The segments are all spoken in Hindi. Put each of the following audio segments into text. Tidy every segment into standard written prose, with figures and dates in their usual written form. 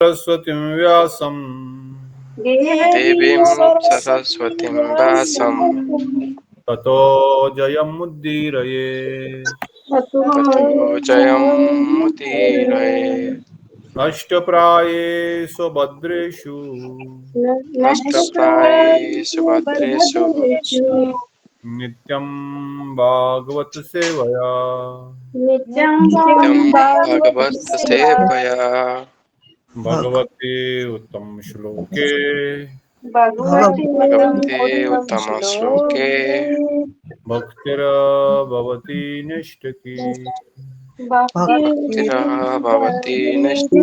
सरस्वतीं व्यासं देवीं सरस्वतीं व्यासं ततो जयमुदीरये। ततो जयमुदीरये। नष्टप्रायेषु भद्रेषु नष्टप्रायेषु भद्रेषु नित्यं भागवत सेवया नित्यं भागवत सेवया भगवते उत्तम श्लोके भगवते उत्तमश्लोके भक्तिर्भवति निष्ठिकी। भक्तिर्भवति नष्टि।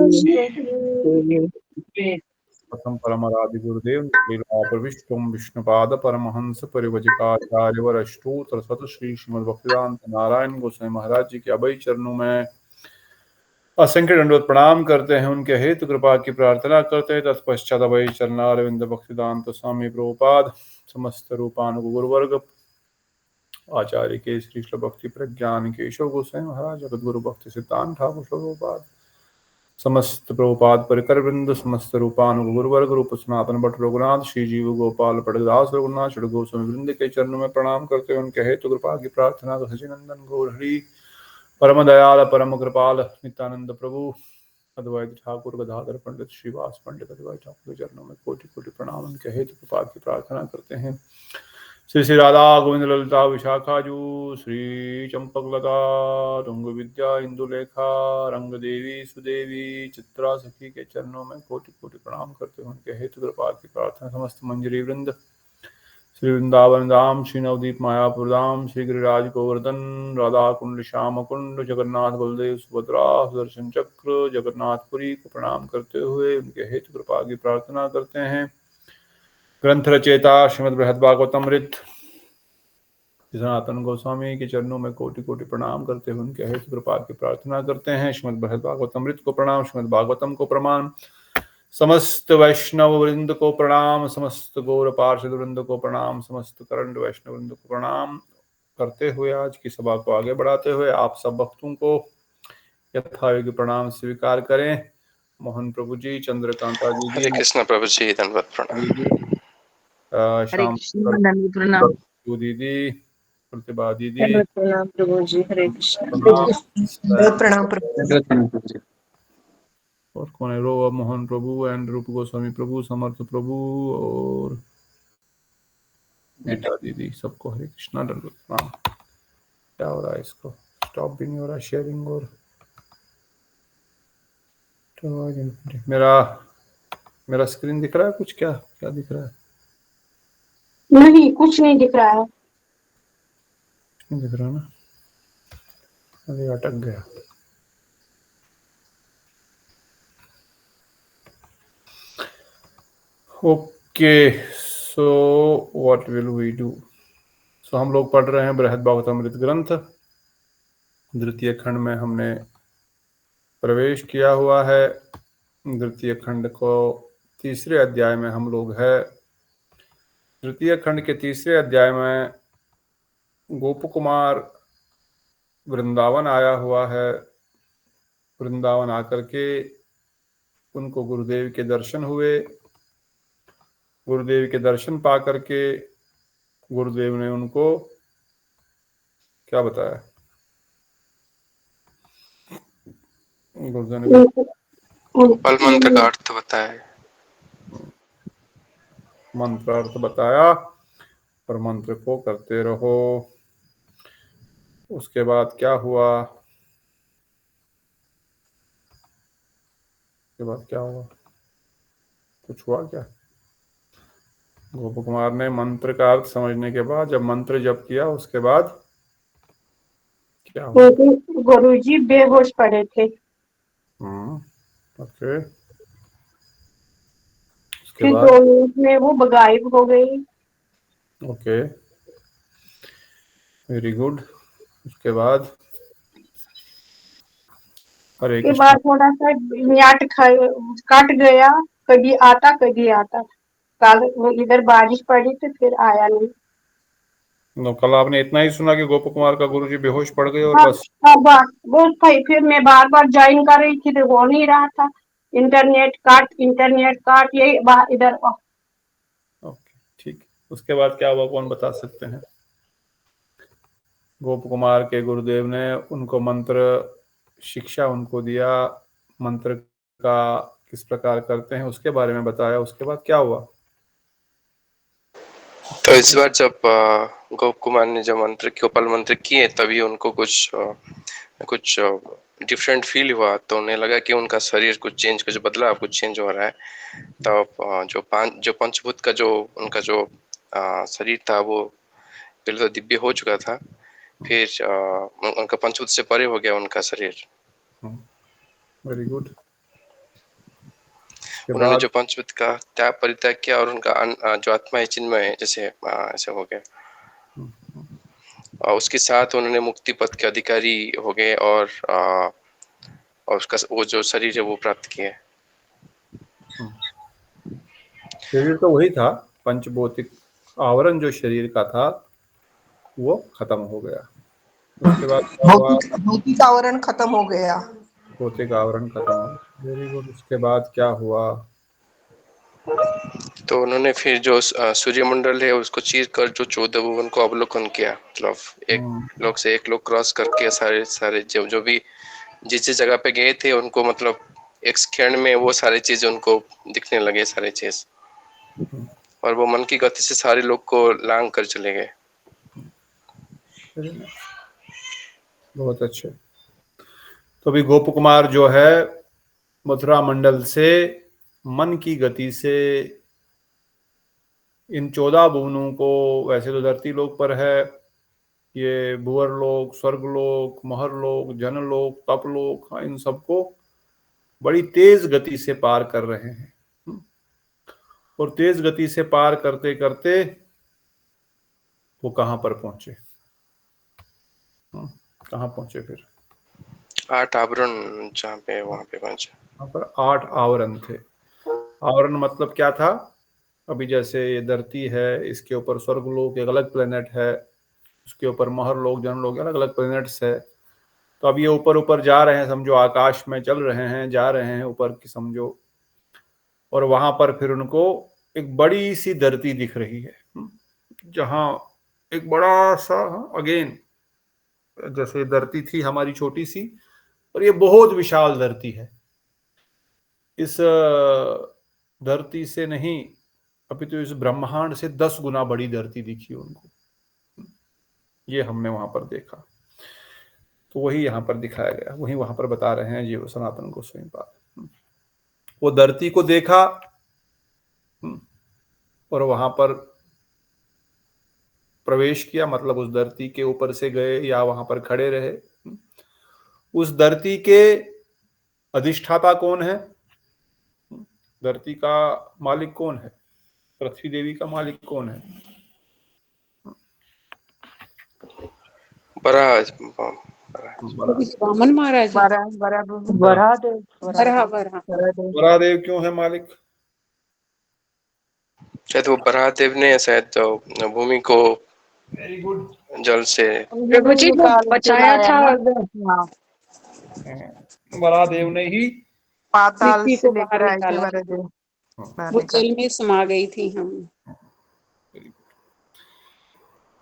प्रथम परमराधि गुरुदेव लीला प्रविष्टुम विष्णुपाद परमहंस परिवजिकाचार्य वरष्टोत्र सत श्री श्रीमद भक्तिवेदांत नारायण गोस्वामी महाराज जी के अभय चरणों में असंख्य दंडवत प्रणाम करते हैं। उनके हेतु कृपा की प्रार्थना करते हैं। तत्पश्चात अभय चरणारविंद भक्तिवेदांत स्वामी प्रभुपाद समस्त रूपानुग गुरुवर्ग आचार्य के श्री भक्ति प्रज्ञान केशव गोस्वामी महाराज जगत गुरु भक्ति सिद्धांत ठाकुर प्रभुपाद समस्त प्रभुपाद परिकर वृंद समस्त रूपानुग गुरुवर्ग रूप सनातन भट्ट रघुनाथ श्री जीव गोपाल पटदास रघुनाथ षड गोस्वामी वृंद के चरणों में प्रणाम करते हैं। उनके हेतु कृपा की प्रार्थना सचिनंदन गौरहरि परम दयाल परम कृपाल नित्यानंद प्रभु अद्वैत ठाकुर गदाधर पंडित श्रीवास पंडित अद्वैत ठाकुर के चरणों में कोटि कोटि प्रणाम। उनके हेतु कृपा की प्रार्थना करते हैं। श्री श्री राधा गोविंद ललिता विशाखाजू श्री चंपक लता तुंग विद्या इंदुलेखा रंग देवी सुदेवी चित्रा सखी के चरणों में कोटि कोटि प्रणाम करते हैं। उनके हेतु कृपा की प्रार्थना समस्त मंजरी वृंद श्री वृंदावन धाम श्री नवदीप मायापुर धाम श्री गिरिराज गोवर्धन राधा कुंड श्याम कुंड जगन्नाथ बलदेव सुभद्रा सुदर्शन चक्र जगन्नाथपुरी को प्रणाम करते हुए उनके हेतु कृपा की प्रार्थना करते हैं। ग्रंथ रचेता श्रीमद् बृहद भागवतमृत सनातन गोस्वामी के चरणों में कोटि कोटि प्रणाम करते हुए उनके हेतु कृपा की प्रार्थना करते हैं। श्रीमद् बृहद भागवतमृत को प्रणाम, श्रीमद् भागवतम को प्रणाम, समस्त वैष्णव वृंद को प्रणाम, समस्त गौर पार्षद वृंद को प्रणाम, समस्त करंड वैष्णव वृंद को प्रणाम करते हुए आज की सभा को आगे बढ़ाते हुए आप सब भक्तों को यथायोग्य प्रणाम स्वीकार करें। मोहन प्रभु जी, चंद्रकांता जी, हरे कृष्ण प्रभु जी, धन्यवाद प्रणाम। श्याम प्रणाम दीदी, प्रतिभा दीदी, प्रणाम प्रभु जी। हरे कृष्ण प्रणाम और कौन है रो मोहन प्रभु एंड रूप गोस्वामी प्रभु, समर्थ प्रभु और गीता दीदी, सबको हरे कृष्णा दंडवत प्रणाम। क्या हो रहा है इसको स्टॉप भी नहीं हो रहा शेयरिंग। और तो मेरा स्क्रीन दिख रहा है कुछ? क्या क्या दिख रहा है? नहीं, कुछ नहीं दिख रहा है। कुछ नहीं दिख रहा ना, अरे अटक गया। Okay, so what will we do? So हम लोग पढ़ रहे हैं बृहद भागवतमृत ग्रंथ। द्वितीय खंड में हमने प्रवेश किया हुआ है। द्वितीय खंड को तीसरे अध्याय में हम लोग है। तृतीय खंड के तीसरे अध्याय में गोप कुमार वृंदावन आया हुआ है। वृंदावन आकर के उनको गुरुदेव के दर्शन हुए। गुरुदेव के दर्शन पा करके गुरुदेव ने उनको क्या बताया? गुरुदेव ने फल मंत्र का अर्थ बताया, मंत्र अर्थ बताया और मंत्र को करते रहो। उसके बाद क्या हुआ? उसके बाद क्या हुआ? कुछ हुआ क्या? गोप कुमार ने मंत्र का अर्थ समझने के बाद जब मंत्र जप किया उसके बाद क्या हुआ? गुरुजी बेहोश पड़े थे। ओके, फिर 2 मिनट में वो गायब हो गई। Okay, very good. उसके बाद हरे के कृष्ण। बाद थोड़ा सा म्याट कट गया, कभी आता कभी आता। कल इधर बारिश पड़ी तो फिर आया नहीं। कल आपने इतना ही सुना कि गोप कुमार का गुरुजी बेहोश पड़ गए और हाँ, बस? हाँ, बस फिर मैं बार बार ज्वाइन कर रही थी तो हो नहीं रहा था। इंटरनेट काट यही इधर ओके, ठीक। उसके बाद क्या हुआ, कौन बता सकते हैं? गोप कुमार के गुरुदेव ने उनको मंत्र शिक्षा उनको दिया, मंत्र का किस प्रकार करते हैं उसके बारे में बताया। उसके बाद क्या हुआ? तो इस बार जब गोप कुमार ने जो मंत्र गोपाल मंत्र किए तभी उनको कुछ डिफरेंट फील हुआ। तो उन्हें लगा कि उनका शरीर कुछ बदला, कुछ चेंज हो रहा है। तो जो पंचभूत का जो उनका जो शरीर था वो पहले तो दिव्य हो चुका था, फिर उनका पंचभूत से परे हो गया उनका शरीर। Very good. उन्होंने जो पंचभूत का त्याग परित्याग किया और उनका जो आत्मा है चिन्मय है, जैसे ऐसे हो गया। और उसके साथ उन्होंने मुक्ति पथ के अधिकारी हो गए और उसका वो जो शरीर है वो प्राप्त किए। शरीर तो वही था, पंचभौतिक आवरण जो शरीर का था वो खत्म हो गया। उसके बाद भौतिक आवरण खत्म हो गया। भौतिक आवरण खत्म हो गया। Very good. उसके बाद क्या हुआ? तो उन्होंने फिर जो सूर्यमंडल है उसको चीर कर जो 14 भुवन को अवलोकन किया। मतलब एक लोक से एक लोक क्रॉस करके सारे जो भी जिस जगह पे गए थे उनको मतलब एक क्षण में वो सारी चीज उनको दिखने लगे, सारे चीज, और वो मन की गति से सारे लोग को लांग कर चले गए। बहुत अच्छे। तो अभी गोप कुमार जो है मथुरा मंडल से मन की गति से इन 14 भुवनों को, वैसे तो धरती लोक पर है, ये भुवर लोक, स्वर्ग लोक, महर लोक, जनलोक, तपलोक, इन सबको बड़ी तेज गति से पार कर रहे हैं। और तेज गति से पार करते करते वो कहां पर पहुंचे? कहां पहुंचे फिर? 8 आवरण जहाँ पे वहां पे पहुंचे। वहां पर 8 आवरण थे। आवरण मतलब क्या था? अभी जैसे ये धरती है, इसके ऊपर स्वर्गलोक एक अलग प्लेनेट है, उसके ऊपर महरलोक, जनलोक अलग अलग प्लेनेट्स है। तो अब ये ऊपर ऊपर जा रहे हैं, समझो आकाश में चल रहे हैं, जा रहे हैं ऊपर की समझो। और वहां पर फिर उनको एक बड़ी सी धरती दिख रही है, जहां एक बड़ा सा, अगेन जैसे धरती थी हमारी छोटी सी, और ये बहुत विशाल धरती है। इस धरती से नहीं, अभी तो इस ब्रह्मांड से 10 गुना बड़ी धरती दिखी उनको। ये हमने वहां पर देखा। तो वही यहाँ पर दिखाया गया, वही वहां पर बता रहे हैं जीव सनातन गोस्वामी पाद। वो धरती को देखा और वहां पर प्रवेश किया, मतलब उस धरती के ऊपर से गए या वहां पर खड़े रहे। उस धरती के अधिष्ठाता कौन है? धरती का मालिक कौन है? पृथ्वी देवी का मालिक कौन है? वामन महाराज। वरादेव क्यों है मालिक? शायद वो बराहदेव ने शायद भूमि को जल से प्रभु जी को बचाया था। वरादेव ने ही पाताल मिट्टी से को बाहर लेकर आए थे निकाला। वरदेव। वो जल में समा गई थी हम।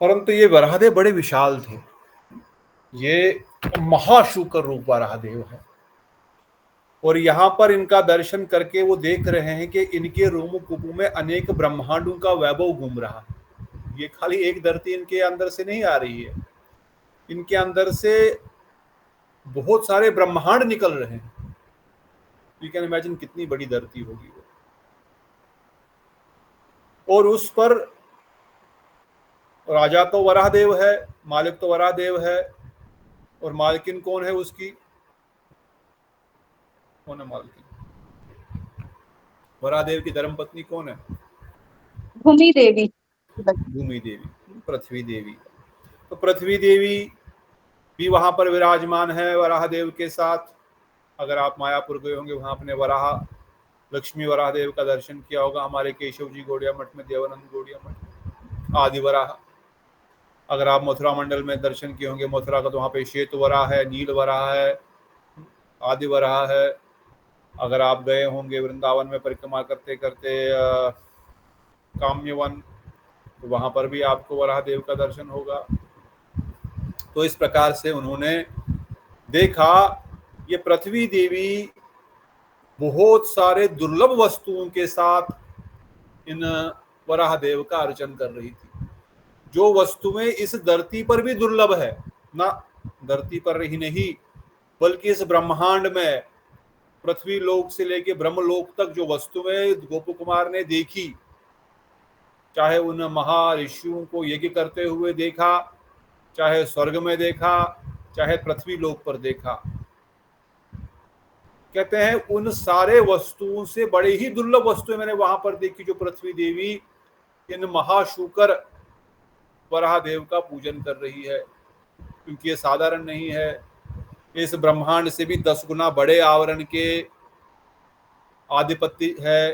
परंतु ये वराहदेव बड़े विशाल थे। ये महाशूकर रूप वराहदेव है। और यहाँ पर इनका दर्शन करके वो देख रहे हैं कि इनके रोम कुपू में अनेक ब्रह्मांडों का वैभव घूम रहा है। ये खाली एक धरती इनके अंदर से नहीं आ रही है, इनके अंदर से बहुत सारे ब्रह्मांड निकल रहे हैं। यू कैन इमेजिन कितनी बड़ी धरती होगी वो। और उस पर राजा तो वराहदेव है, मालिक तो वराहदेव है, और मालकिन कौन है उसकी? कौन है मालकिन? वराहदेव की धर्मपत्नी कौन है? भूमि देवी। भूमि देवी, पृथ्वी देवी। तो पृथ्वी देवी भी वहां पर विराजमान है वराहदेव के साथ। अगर आप मायापुर गए होंगे, वहां अपने वराह लक्ष्मी वराहदेव का दर्शन किया होगा। हमारे केशव जी गौड़िया मठ में, देवानंद गौड़िया मठ, आदि वराह। अगर आप मथुरा मंडल में दर्शन किए होंगे मथुरा का, तो वहां पे श्वेत वराह है, नील वराह है, आदि वराह है। अगर आप गए होंगे वृंदावन में परिक्रमा करते करते काम्यवन, तो वहां पर भी आपको वराह देव का दर्शन होगा। तो इस प्रकार से उन्होंने देखा ये पृथ्वी देवी बहुत सारे दुर्लभ वस्तुओं के साथ इन वराह देव का अर्चन कर रही थी, जो वस्तुएं इस धरती पर भी दुर्लभ है ना, धरती पर ही नहीं बल्कि इस ब्रह्मांड में पृथ्वी लोक से लेकर ब्रह्मलोक तक जो वस्तुएं गोप कुमार ने देखी, चाहे उन महर्षियों को यज्ञ करते हुए देखा, चाहे स्वर्ग में देखा, चाहे पृथ्वी लोक पर देखा, कहते हैं उन सारे वस्तुओं से बड़े ही दुर्लभ वस्तुएं मैंने वहां पर देखी, जो पृथ्वी देवी इन महाशूकर वराह देव का पूजन कर रही है, क्योंकि ये साधारण नहीं है। इस ब्रह्मांड से भी 10 गुना बड़े आवरण के आधिपत्य है।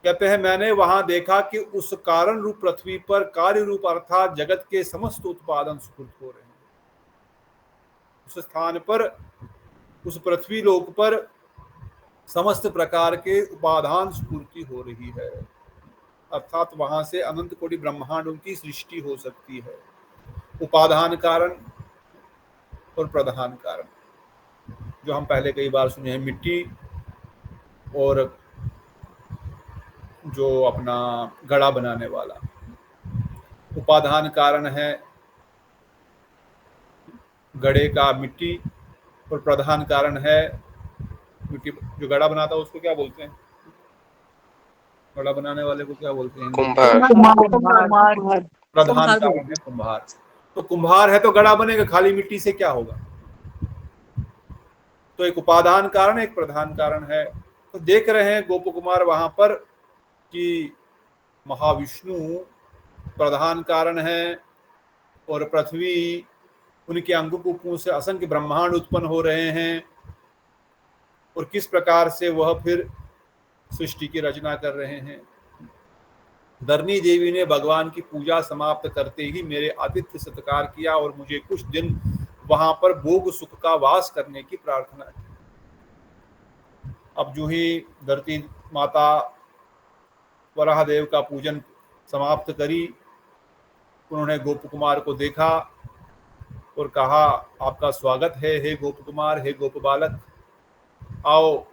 कहते हैं मैंने वहां देखा कि उस कारण रूप पृथ्वी पर कार्य रूप अर्थात जगत के समस्त उत्पादन स्फुरित हो रहे हैं। उस स्थान पर, उस पृथ्वी लोक पर समस्त प्रकार के उपादान स्फूर्ति हो रही है, अर्थात वहां से अनंत कोटि ब्रह्मांडों की सृष्टि हो सकती है। उपादान कारण और प्रधान कारण, जो हम पहले कई बार सुने हैं, मिट्टी और जो अपना घड़ा बनाने वाला उपादान कारण है, घड़े का मिट्टी, और प्रधान कारण है मिट्टी। जो घड़ा बनाता है उसको क्या बोलते हैं? घड़ा बनाने वाले को क्या बोलते हैं? कुम्हार। प्रधान कारण है कुम्हार। तो कुम्हार है तो घड़ा बनेगा, खाली मिट्टी से क्या होगा? तो एक उपादान कारण, एक प्रधान कारण है। तो देख रहे हैं गोप कुमार वहां पर कि महाविष्णु प्रधान कारण है और पृथ्वी, उनके अंगकूपों से असंख्य ब्रह्मांड उत्पन्न हो रहे हैं, और किस प्रकार से वह फिर सृष्टि की रचना कर रहे हैं। धरणी देवी ने भगवान की पूजा समाप्त करते ही मेरे आतिथ्य सत्कार किया और मुझे कुछ दिन वहां पर भोग सुख का वास करने की प्रार्थना की। अब जो ही धरती माता वराह देव का पूजन समाप्त करी, उन्होंने गोप कुमार को देखा और कहा, आपका स्वागत है हे गोप कुमार, हे गोप बालक, आओ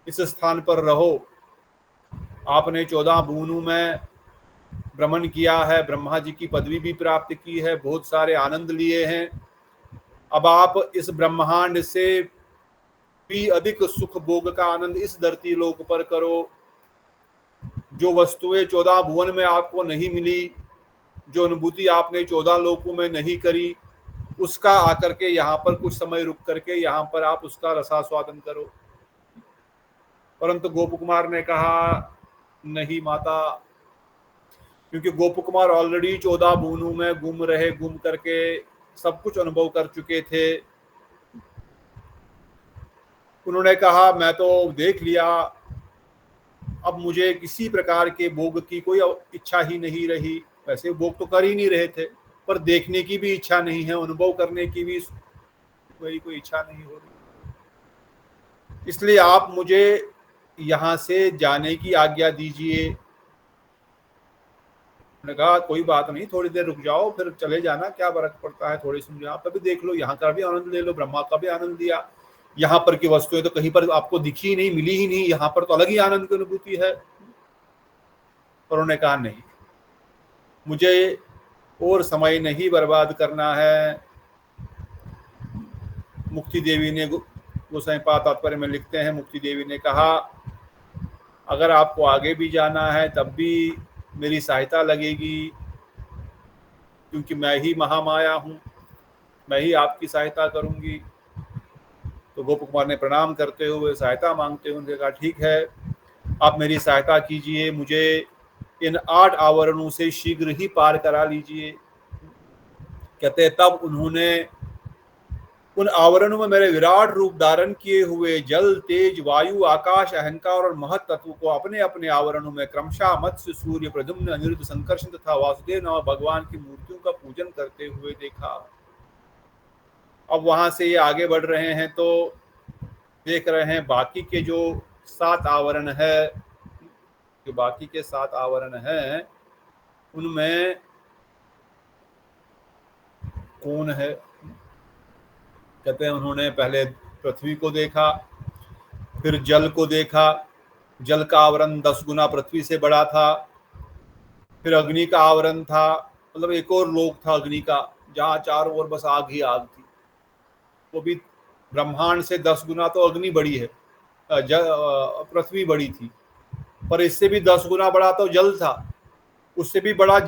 इस स्थान पर रहो। आपने 14 भुवनों में भ्रमण किया है, ब्रह्मा जी की पदवी भी प्राप्त की है, बहुत सारे आनंद लिए हैं। अब आप इस ब्रह्मांड से भी अधिक सुख भोग का आनंद इस धरती लोक पर करो। जो वस्तुएं 14 भुवन में आपको नहीं मिली, जो अनुभूति आपने 14 लोकों में नहीं करी, उसका आकर के यहाँ पर कुछ समय रुक करके यहाँ पर आप उसका रसास्वादन करो। परंतु गोप कुमार ने कहा, नहीं माता, क्योंकि गोप कुमार ऑलरेडी 14 भुवनों में घूम करके सब कुछ अनुभव कर चुके थे। उन्होंने कहा, मैं तो देख लिया, अब मुझे किसी प्रकार के भोग की कोई इच्छा ही नहीं रही। वैसे भोग तो कर ही नहीं रहे थे, पर देखने की भी इच्छा नहीं है, अनुभव करने की भी कोई इच्छा नहीं हो रही। इसलिए आप मुझे यहाँ से जाने की आज्ञा दीजिए। उन्होंने कहा, कोई बात नहीं, थोड़ी देर रुक जाओ, फिर चले जाना, क्या फर्क पड़ता है, थोड़ी सुन आप भी देख लो, यहाँ का भी आनंद ले लो, ब्रह्मा का भी आनंद लिया। यहाँ पर की वस्तुएं तो कहीं पर आपको दिखी ही नहीं, मिली ही नहीं, यहाँ पर तो अलग ही आनंद की अनुभूति है। पर उन्होंने कहा, नहीं, मुझे और समय नहीं बर्बाद करना है। मुक्ति देवी ने, गोसाई पाद तात्पर्य में लिखते हैं, मुक्ति देवी ने कहा, अगर आपको आगे भी जाना है तब भी मेरी सहायता लगेगी, क्योंकि मैं ही महामाया हूँ, मैं ही आपकी सहायता करूँगी। तो गोप कुमार ने प्रणाम करते हुए, सहायता मांगते हुए उन्होंने कहा, ठीक है, आप मेरी सहायता कीजिए, मुझे इन 8 आवरणों से शीघ्र ही पार करा लीजिए। कहते तब उन्होंने उन आवरणों में मेरे विराट रूप धारण किए हुए जल, तेज, वायु, आकाश, अहंकार और महत तत्व को अपने अपने आवरणों में क्रमशः मत्स्य, सूर्य, प्रद्युम्न, अनिरुद्ध, संकर्षण तथा वासुदेव नामक भगवान की मूर्तियों का पूजन करते हुए देखा। अब वहां से ये आगे बढ़ रहे हैं तो देख रहे हैं बाकी के जो 7 आवरण है, जो बाकी के 7 आवरण हैं उनमें कौन है। कहते हैं उन्होंने पहले पृथ्वी को देखा, फिर जल को देखा, जल का आवरण 10 गुना पृथ्वी से बड़ा था, फिर अग्नि का आवरण था, मतलब एक और लोक था अग्नि का, जहाँ चारों ओर बस आग ही आग थी। वो भी ब्रह्मांड से 10 गुना तो अग्नि बड़ी है, पृथ्वी बड़ी थी, पर इससे भी 10 गुना बड़ा तो जल था, उससे भी बड़ा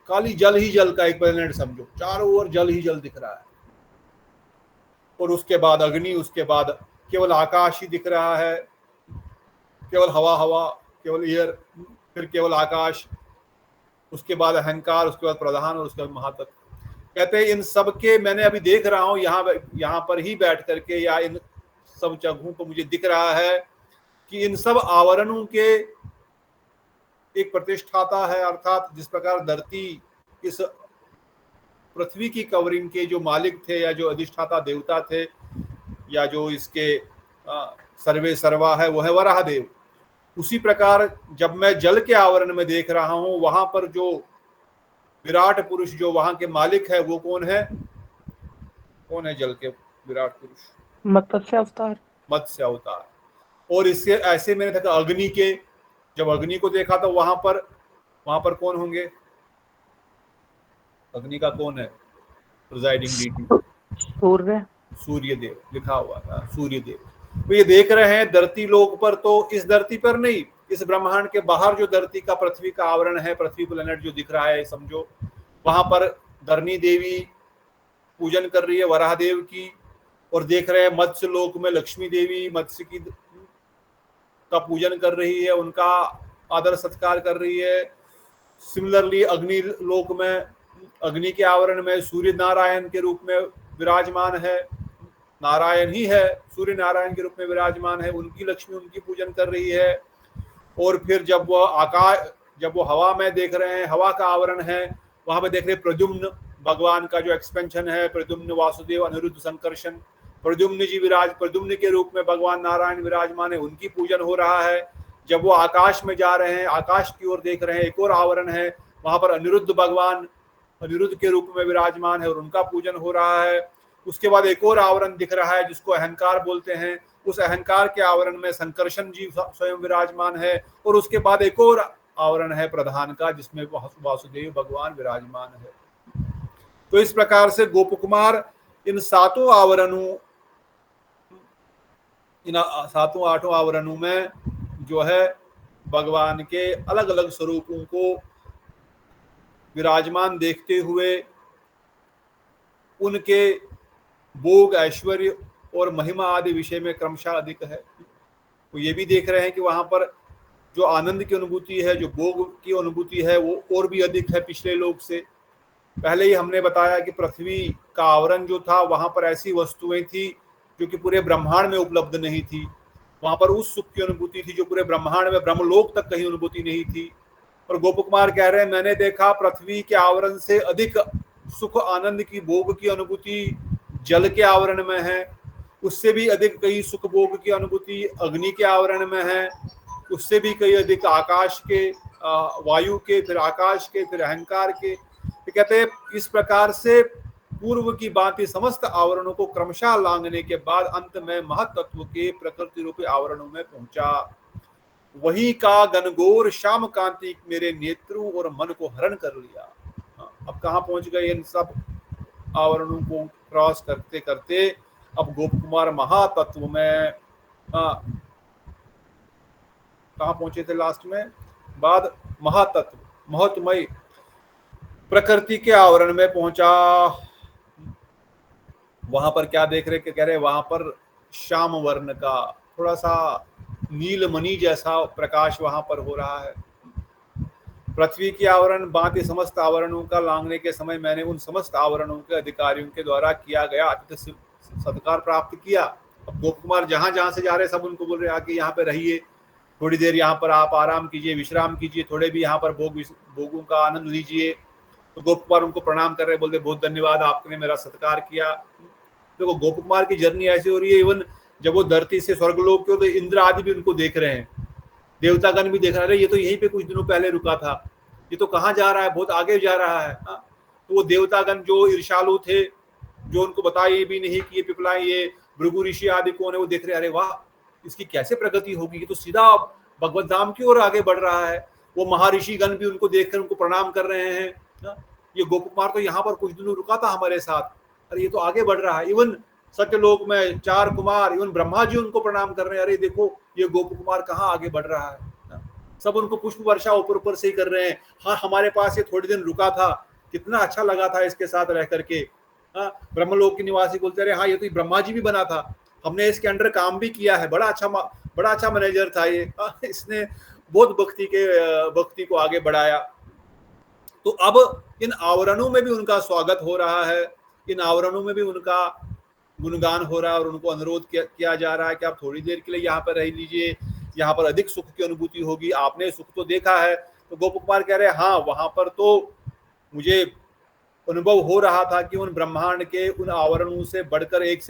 खाली जल ही जल का एक प्लेनेट समझो, चारों ओर जल ही जल दिख रहा है। और उसके बाद अग्नि, उसके बाद केवल आकाश ही दिख रहा है, केवल हवा, केवल एयर, फिर केवल आकाश, उसके बाद अहंकार, उसके बाद प्रधान और उसके बाद महातत्व। कहते हैं इन सब के मैंने अभी देख रहा हूं यहाँ पर ही बैठ करके, या इन सब जगहों को मुझे दिख रहा है कि इन सब आवरणों के एक प्रतिष्ठाता है, अर्थात जिस प्रकार धरती इस पृथ्वी की कवरिंग के जो मालिक थे, या जो अधिष्ठाता देवता थे, या जो इसके सर्वे सर्वा है, वो है वराह देव। उसी प्रकार जब मैं जल के आवरण में देख रहा हूं, वहां पर जो विराट पुरुष जो वहां के मालिक है वो कौन है? कौन है जल के विराट पुरुष? मत्स्य अवतार। मत्स्य अवतार। और इससे ऐसे मैंने देखा अग्नि के, जब अग्नि को देखा तो वहां पर कौन होंगे? अग्नि का कौन है प्रिजाइडिंग डीटी? सूर्य देव लिखा हुआ था, सूर्य देव। तो ये देख रहे हैं धरती लोक पर, तो इस धरती पर नहीं, इस ब्रह्मांड के बाहर जो धरती का पृथ्वी का आवरण है, पृथ्वी प्लेनेट जो दिख रहा है समझो, वहां पर धरणी देवी पूजन कर रही है वराह देव की, और देख रहे हैं मत्स्य लोक में लक्ष्मी देवी मत्स्य की का पूजन कर रही है, उनका आदर सत्कार कर रही है। सिमिलरली अग्नि लोक में, अग्नि के आवरण में सूर्य नारायण के रूप में विराजमान है, नारायण ही है, सूर्य नारायण के रूप में विराजमान है, उनकी लक्ष्मी उनकी पूजन कर रही है। और फिर जब वो हवा में देख रहे हैं, हवा का आवरण है, वहां पे देख रहे हैं प्रद्युम्न भगवान का जो एक्सपेंशन है, प्रद्युम्न वासुदेव अनिरुद्ध संकर्षण, प्रद्युम्न जी प्रद्युम्न के रूप में भगवान नारायण विराजमान है, उनकी पूजन हो रहा है। जब वो आकाश में जा रहे हैं, आकाश की ओर देख रहे हैं, एक और आवरण है, वहां पर अनिरुद्ध भगवान अनिरुद्ध के रूप में विराजमान है और उनका पूजन हो रहा है। उसके बाद एक और आवरण दिख रहा है जिसको अहंकार बोलते हैं, उस अहंकार के आवरण में संकर्षण जी स्वयं विराजमान है। और उसके बाद एक और आवरण है प्रधान का, जिसमें वासुदेव भगवान विराजमान है। तो इस प्रकार से गोप कुमार इन 7 आवरणों, इन 7-8 आवरणों में जो है भगवान के अलग अलग स्वरूपों को विराजमान देखते हुए उनके भोग, ऐश्वर्य और महिमा आदि विषय में क्रमशः अधिक है। तो ये भी देख रहे हैं कि वहां पर जो आनंद की अनुभूति है, जो भोग की अनुभूति है, वो और भी अधिक है पिछले लोक से। पहले ही हमने बताया कि पृथ्वी का आवरण जो था, वहां पर ऐसी वस्तुएं थी जो कि पूरे ब्रह्मांड में उपलब्ध नहीं थी। वहां पर उस सुख की अनुभूति थी जो पूरे ब्रह्मांड में, ब्रह्मलोक तक कहीं अनुभूति नहीं थी। और गोप कुमार कह रहे हैं मैंने देखा पृथ्वी के आवरण से अधिक सुख, आनंद की, भोग की अनुभूति जल के आवरण में है, उससे भी अधिक कई सुख भोग की अनुभूति अग्नि के आवरण में है, उससे भी कई अधिक आकाश के, वायु के, फिर आकाश के, फिर अहंकार के। तो कहते हैं इस प्रकार से पूर्व की बात समस्त आवरणों को क्रमशः लांघने के बाद अंत में महत्त्व के प्रकृति रूपी आवरणों में पहुंचा। वही का घनघोर श्याम कांति मेरे नेत्रों और मन को हरण कर लिया। अब कहाँ पहुंच गए? इन सब आवरणों को क्रॉस करते करते अब गोप कुमार महातत्व में कहाँ पहुंचे थे लास्ट में? बाद महातत्व, महत्वमय प्रकृति के आवरण में पहुंचा। वहां पर क्या देख रहे? कह रहे वहां पर श्याम वर्ण का, थोड़ा सा नीलमणि जैसा प्रकाश वहां पर हो रहा है। पृथ्वी की आवरण बाकी समस्त आवरणों का लांघने के समय मैंने उन समस्त आवरणों के अधिकारियों के द्वारा किया गया अतिथि सत्कार प्राप्त किया। अब गोप कुमार जहां जहां से जा रहे सब उनको बोल रहे आके यहाँ पे रहिए, थोड़ी देर यहाँ पर आप आराम कीजिए, विश्राम कीजिए, थोड़े भी यहाँ पर भोगों का आनंद लीजिए। तो गोप कुमार उनको प्रणाम कर रहे, बोलते बहुत धन्यवाद, आपने मेरा सत्कार किया। देखो गोप कुमार की जर्नी ऐसी हो रही है, इवन जब वो धरती से स्वर्गलोक के, तो इंद्र आदि भी उनको देख रहे हैं, देवतागण भी देख रहे हैं, ये तो यहीं पे कुछ दिनों पहले रुका था, ये तो कहाँ जा रहा है, बहुत आगे जा रहा है। तो वो देवतागण जो ईर्ष्यालु थे, जो उनको बताया भी नहीं कि ये पिपलाई, ये भृगु ऋषि आदि कौन है, वो देख रहे हैं, अरे वाह इसकी कैसे प्रगति होगी, ये तो सीधा भगवत धाम की ओर आगे बढ़ रहा है। वो महर्षि गण भी उनको देखकर उनको प्रणाम कर रहे हैं। ये गोप कुमार तो यहाँ पर कुछ दिनों रुका था हमारे साथ, अरे ये तो आगे बढ़ रहा है। इवन सत्यलोक में 4 कुमार, इवन ब्रह्मा जी उनको प्रणाम कर रहे हैं, अरे देखो ये गोप कुमार कहाँ आगे बढ़ रहा है। सब उनको पुष्प वर्षा ऊपर ऊपर से ही कर रहे हैं। हाँ, हमारे पास ये थोड़े दिन रुका था, कितना अच्छा लगा था इसके साथ रह करके। ब्रह्मलोक के निवासी बोलते रहे, हाँ ये तो ब्रह्मा जी भी बना था, हमने इसके अंडर काम भी किया है, बड़ा अच्छा मैनेजर था ये, इसने बहुत भक्ति को आगे बढ़ाया। तो अब इन आवरणों में भी उनका स्वागत हो रहा है, इन आवरणों में भी उनका गुणगान हो रहा है, और उनको अनुरोध किया जा रहा है कि आप थोड़ी देर के लिए यहाँ पर रह लीजिए, यहाँ पर अधिक सुख की अनुभूति होगी, आपने सुख तो देखा है। तो गोप कुमार कह रहे हैं, हाँ वहां पर तो मुझे अनुभव हो रहा था कि उन ब्रह्मांड के उन आवरणों से बढ़कर एक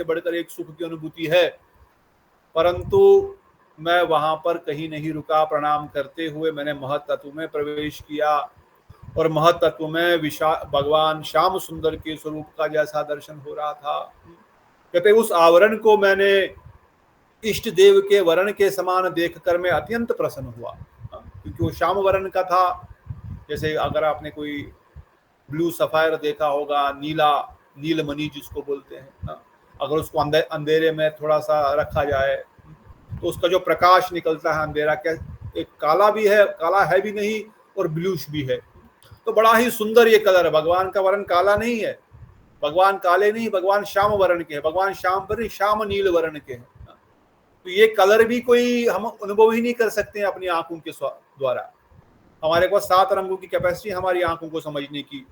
सुख की अनुभूति है, परंतु मैं वहां पर कहीं नहीं रुका। प्रणाम करते हुए मैंने महत्त्व में प्रवेश किया, और महत्त्व में भगवान श्याम सुंदर के स्वरूप का जैसा दर्शन हो रहा था। कहते उस आवरण को मैंने इष्ट देव के वर्ण के समान देखकर मैं अत्यंत प्रसन्न हुआ, क्योंकि वो श्याम वर्ण का था। जैसे अगर आपने कोई ब्लू सफायर देखा होगा, नीलमणि जिसको बोलते हैं, अगर उसको अंधेरे में थोड़ा सा रखा जाए तो उसका जो प्रकाश निकलता है अंधेरा, क्या एक काला भी है, काला है भी नहीं, और ब्लूश भी है। तो बड़ा ही सुंदर ये कलर है। भगवान का वर्ण काला नहीं है, भगवान काले नहीं, भगवान श्याम वर्ण के हैं, भगवान श्याम पर श्याम नील वर्ण के हैं। तो ये कलर भी कोई हम अनुभव ही नहीं कर सकते हैं अपनी आंखों के द्वारा। हमारे पास 7 रंगों की कैपेसिटी हमारी आंखों को समझने की,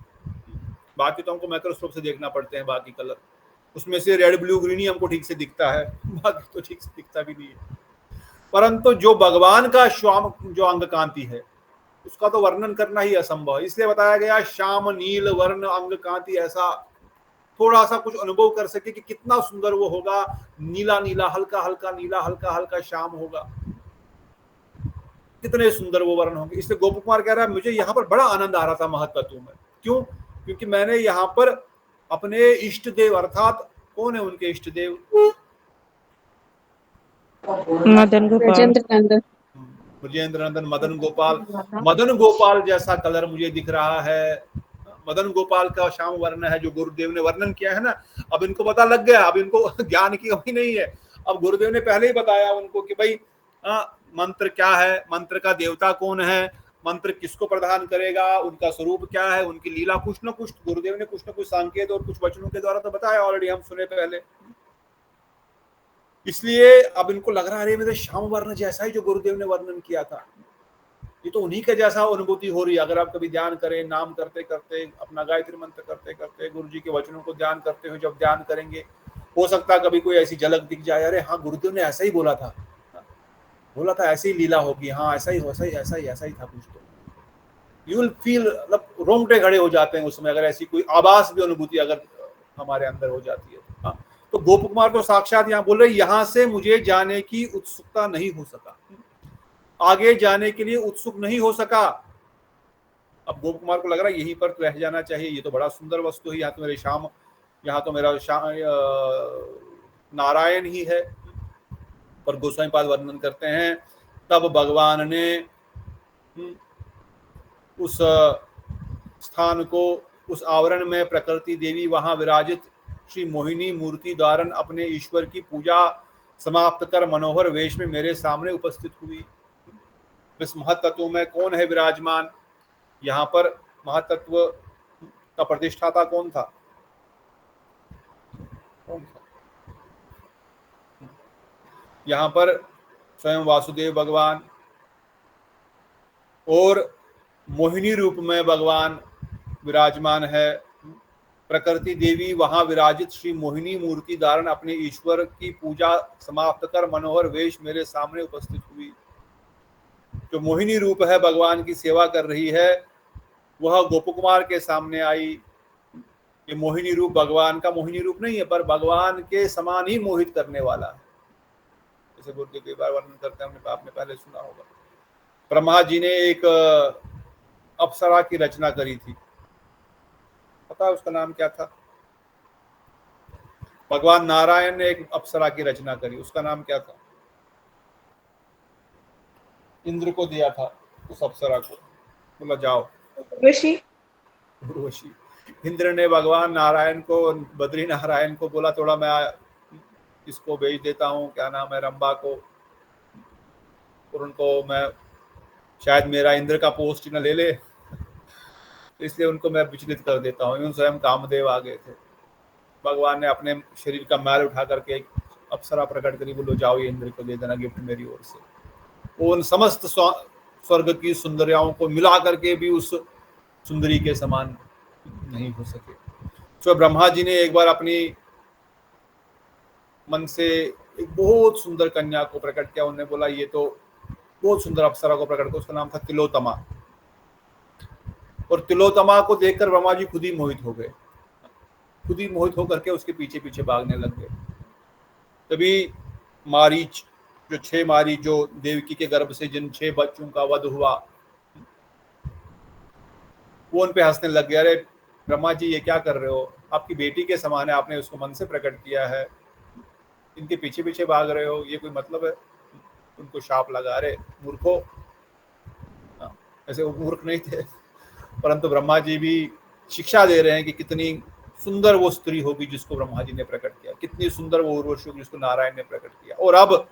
बाकी तो हमको माइक्रोस्कोप से देखना पड़ते हैं बाकी कलर, उसमें से रेड ब्लू ग्रीन ही हमको ठीक से दिखता है, बाकी तो ठीक से दिखता भी नहीं है। परंतु जो भगवान का श्याम जो अंग कांति है, उसका तो वर्णन करना ही असंभव है। इसलिए बताया गया श्याम नील वर्ण अंग कांति, ऐसा थोड़ा सा कुछ अनुभव कर सके कि कितना सुंदर वो होगा। नीला नीला, हल्का हल्का नीला, हल्का हल्का श्याम होगा, कितने सुंदर वो वर्ण होंगे। इसलिए गोप कुमार कह रहा है मुझे यहाँ पर बड़ा आनंद आ रहा था महत्त्व में। क्यों? क्योंकि मैंने यहाँ पर अपने इष्ट देव, अर्थात कौन है उनके इष्ट देव? मदन गोपाल, ब्रजेंद्र नंदन मदन गोपाल जैसा कलर मुझे दिख रहा है। मदन गोपाल का श्याम वर्ण है जो गुरुदेव ने वर्णन किया है ना। अब इनको पता लग गया, अब इनको ज्ञान की कमी नहीं है। अब गुरुदेव ने पहले ही बताया उनको कि भाई मंत्र क्या है, मंत्र का देवता कौन है, मंत्र किसको प्रदान करेगा, उनका स्वरूप क्या है, उनकी लीला, कुछ न कुछ गुरुदेव ने कुछ न कुछ संकेत और कुछ वचनों के द्वारा तो बताया, ऑलरेडी हम सुने पहले। इसलिए अब इनको लग रहा है मेरे श्याम वर्ण जैसा ही जो गुरुदेव ने वर्णन किया था, ये तो उन्हीं के जैसा अनुभूति हो रही है। अगर आप कभी ध्यान करें, नाम करते करते, अपना गायत्री मंत्र करते करते, गुरु जी के वचनों को ध्यान करते हुए जब ध्यान करेंगे, हो सकता है कभी कोई ऐसी झलक दिख जाए, अरे हाँ गुरुदेव ने ऐसा ही बोला था, ऐसी ही लीला होगी, हाँ ऐसा ही था कुछ। तो यू विल फील, मतलब रोंगटे खड़े हो जाते हैं उसमें, अगर ऐसी कोई आभास भी अनुभूति अगर हमारे अंदर हो जाती है। हाँ, तो गोप कुमार तो साक्षात यहाँ बोल रहे, यहाँ से मुझे जाने की उत्सुकता नहीं हो सका, आगे जाने के लिए उत्सुक नहीं हो सका। अब गोप कुमार को लग रहा है यहीं पर रह जाना चाहिए, ये तो बड़ा सुंदर वस्तु है, यहाँ तो मेरा नारायण ही है। पर गोस्वामी पाद वर्णन करते हैं, तब भगवान ने उस स्थान को, उस आवरण में प्रकृति देवी वहां विराजित श्री मोहिनी मूर्ति धारण अपने ईश्वर की पूजा समाप्त कर मनोहर वेश में मेरे सामने उपस्थित हुई। इस महत्त्व में कौन है विराजमान? यहाँ पर महत्त्व का प्रतिष्ठाता कौन था? यहाँ पर स्वयं वासुदेव भगवान, और मोहिनी रूप में भगवान विराजमान है। प्रकृति देवी वहां विराजित श्री मोहिनी मूर्ति धारण अपने ईश्वर की पूजा समाप्त कर मनोहर वेश मेरे सामने उपस्थित हुई। जो मोहिनी रूप है भगवान की सेवा कर रही है, वह गोप कुमार के सामने आई। ये मोहिनी रूप भगवान का मोहिनी रूप नहीं है, पर भगवान के समान ही मोहित करने वाला है। जैसे गुरुदेव कई बार वर्णन करते हैं, हमने आपने पहले सुना होगा। ब्रह्मा जी ने एक अप्सरा की रचना करी थी, पता है उसका नाम क्या था? भगवान नारायण ने एक अप्सरा की रचना करी, उसका नाम क्या था? इंद्र को दिया था उस अप्सरा को, बोला जाओ। उर्वशी। उर्वशी। इंद्र ने भगवान नारायण को, बद्री नारायण को बोला थोड़ा मैं इसको भेज देता हूँ, क्या नाम है, रंभा को, और उनको मैं शायद मेरा इंद्र का पोस्ट न ले ले, इसलिए उनको मैं विचलित कर देता हूँ। स्वयं कामदेव आ गए थे। भगवान ने अपने शरीर का मैल उठा करके एक अप्सरा प्रकट करी, बोलो जाओ ये इंद्र को दे देना गिफ्ट मेरी ओर से। वो उन समस्त स्वर्ग की सुंदरियाओं को मिला करके भी उस सुंदरी के समान नहीं हो सके। तो ब्रह्मा जी ने एक बार अपनी मन से एक बहुत सुंदर कन्या को प्रकट किया। उन्होंने बोला ये तो बहुत सुंदर अप्सरा को प्रकट किया, उसका नाम था तिलोत्तमा। और तिलोत्तमा को देखकर ब्रह्मा जी खुद ही मोहित हो गए, खुद ही मोहित होकर के उसके पीछे पीछे भागने लग गए। तभी मारीच, जो 6 मारीच जो देवकी के गर्भ से जिन 6 बच्चों का वध हुआ, वो उन पे हंसने लग गया। अरे ब्रह्मा जी ये क्या कर रहे हो, आपकी बेटी के समान है, आपने उसको मन से प्रकट किया है, इनके पीछे पीछे भाग रहे हो, ये कोई मतलब है? उनको शाप लगा रहे मूर्खो। ऐसे वो मूर्ख नहीं थे, परंतु ब्रह्मा जी भी शिक्षा दे रहे हैं कि कितनी सुंदर वो स्त्री होगी जिसको ब्रह्मा जी ने प्रकट किया, कितनी सुंदर वो उर्वशी होगी जिसको नारायण ने प्रकट किया। और अब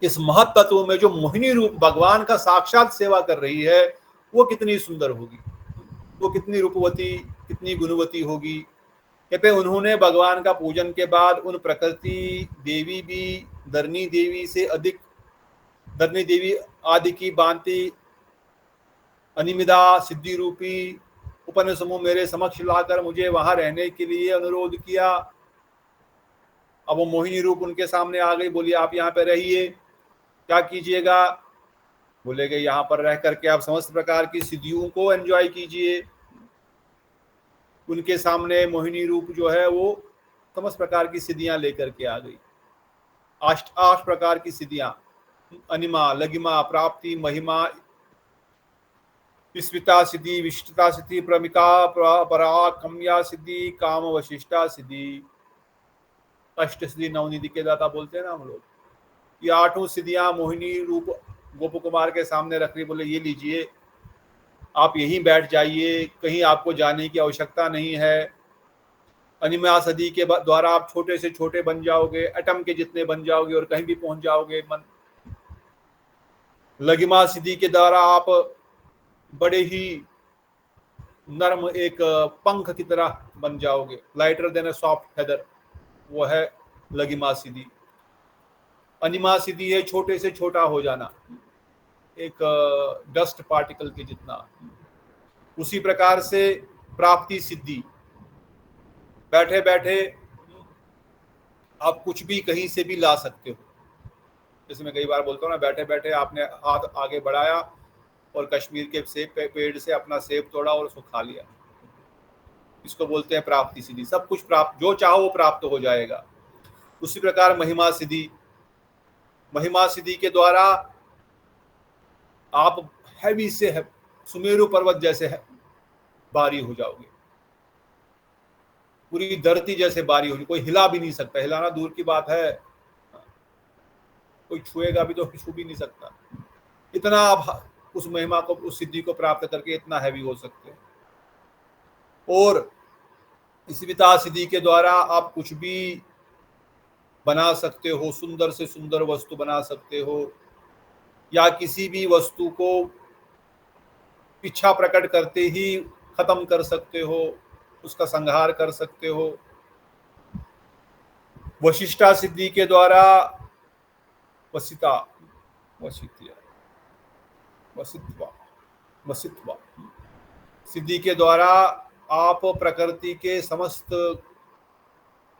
इस महत तत्व में जो मोहिनी रूप भगवान का साक्षात सेवा कर रही है, वो कितनी सुंदर होगी, वो कितनी रूपवती, कितनी गुणवती होगी। कहते उन्होंने भगवान का पूजन के बाद उन प्रकृति देवी भी धरनी देवी से अधिक, धरनी देवी आदि की भांति अनिमिदा सिद्धि रूपी उपन समूह मेरे समक्ष लाकर मुझे वहां रहने के लिए अनुरोध किया। अब वो मोहिनी रूप उनके सामने आ गई, बोली आप यहाँ पे रहिए, क्या कीजिएगा? बोले गए यहाँ पर रह करके आप समस्त प्रकार की सिद्धियों को एंजॉय कीजिए। उनके सामने मोहिनी रूप जो है वो समस्त प्रकार की सिद्धियां लेकर के आ गई। 8 प्रकार की सिद्धियां, अनिमा, लगिमा, प्राप्ति, महिमा, विस्मिता सिद्धि, विशिष्टता सिद्धि, प्रमिका, पराकम्या सिद्धि, काम वशिष्ठा सिद्धि, अष्ट सिद्धि नवनिधि के दाता बोलते हैं ना हम लोग। ये 8 सिद्धियां मोहिनी रूप गोप कुमार के सामने रख रही, बोले ये लीजिए, आप यहीं बैठ जाइए, कहीं आपको जाने की आवश्यकता नहीं है। अनिमा सिद्धि के द्वारा आप छोटे से छोटे बन जाओगे, एटम के जितने बन जाओगे और कहीं भी पहुंच जाओगे। लगिमा सिद्धि के द्वारा आप बड़े ही नर्म एक पंख की तरह बन जाओगे, lighter than a soft feather, वो है लगिमा सिद्धि। अनिमा सिद्धि है छोटे से छोटा हो जाना, एक डस्ट पार्टिकल के जितना। उसी प्रकार से प्राप्ति सिद्धि, बैठे बैठे आप कुछ भी कहीं से भी ला सकते हो। जैसे मैं कई बार बोलता हूँ ना, बैठे बैठे आपने हाथ आगे बढ़ाया और कश्मीर के सेब पेड़ से अपना सेब तोड़ा और उसको खा लिया, इसको बोलते हैं प्राप्ति सिद्धि। सब कुछ प्राप्त, जो चाहो वो प्राप्त हो जाएगा। उसी प्रकार महिमा सिद्धि, महिमा सिद्धि के द्वारा आप हैवी से है सुमेरु पर्वत जैसे है भारी हो जाओगे, पूरी धरती जैसे भारी होगी, कोई हिला भी नहीं सकता। हिलाना दूर की बात है, कोई छुएगा भी तो छू भी नहीं सकता। इतना आप उस महिमा को, उस सिद्धि को प्राप्त करके इतना हैवी हो सकते हैं। और स्मिता सिद्धि के द्वारा आप कुछ भी बना सकते हो, सुंदर से सुंदर वस्तु बना सकते हो, या किसी भी वस्तु को इच्छा प्रकट करते ही खत्म कर सकते हो, उसका संहार कर सकते हो। वशिष्ठा सिद्धि के द्वारा वसिता, वसित्वा सिद्धि के द्वारा आप प्रकृति के समस्त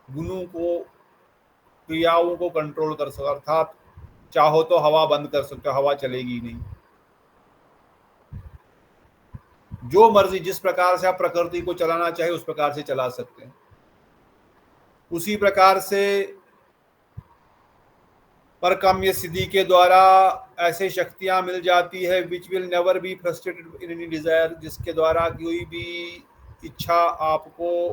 गुणों को, क्रियाओं को कंट्रोल कर सकते, अर्थात चाहो तो हवा बंद कर सकते हो, हवा चलेगी नहीं। जो मर्जी जिस प्रकार से आप प्रकृति को चलाना चाहे उस प्रकार से चला सकते हैं। उसी प्रकार से पर काम्य सिद्धि के द्वारा ऐसे शक्तियां मिल जाती है which will never be frustrated in any desire, जिसके द्वारा कोई भी इच्छा आपको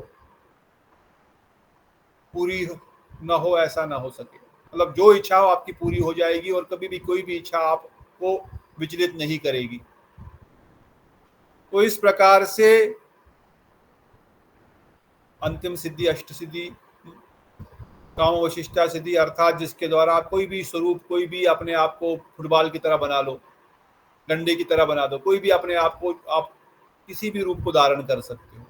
पूरी न हो, ऐसा ना हो सके। मतलब जो इच्छा हो आपकी पूरी हो जाएगी और कभी भी कोई भी इच्छा आपको विचलित नहीं करेगी। तो इस प्रकार से अंतिम सिद्धि अष्ट सिद्धि काम वशिष्ठा सिद्धि, अर्थात जिसके द्वारा आप कोई भी स्वरूप, कोई भी अपने आप को फुटबॉल की तरह बना लो, डंडे की तरह बना दो, कोई भी अपने आप को आप किसी भी रूप को धारण कर सकते हो,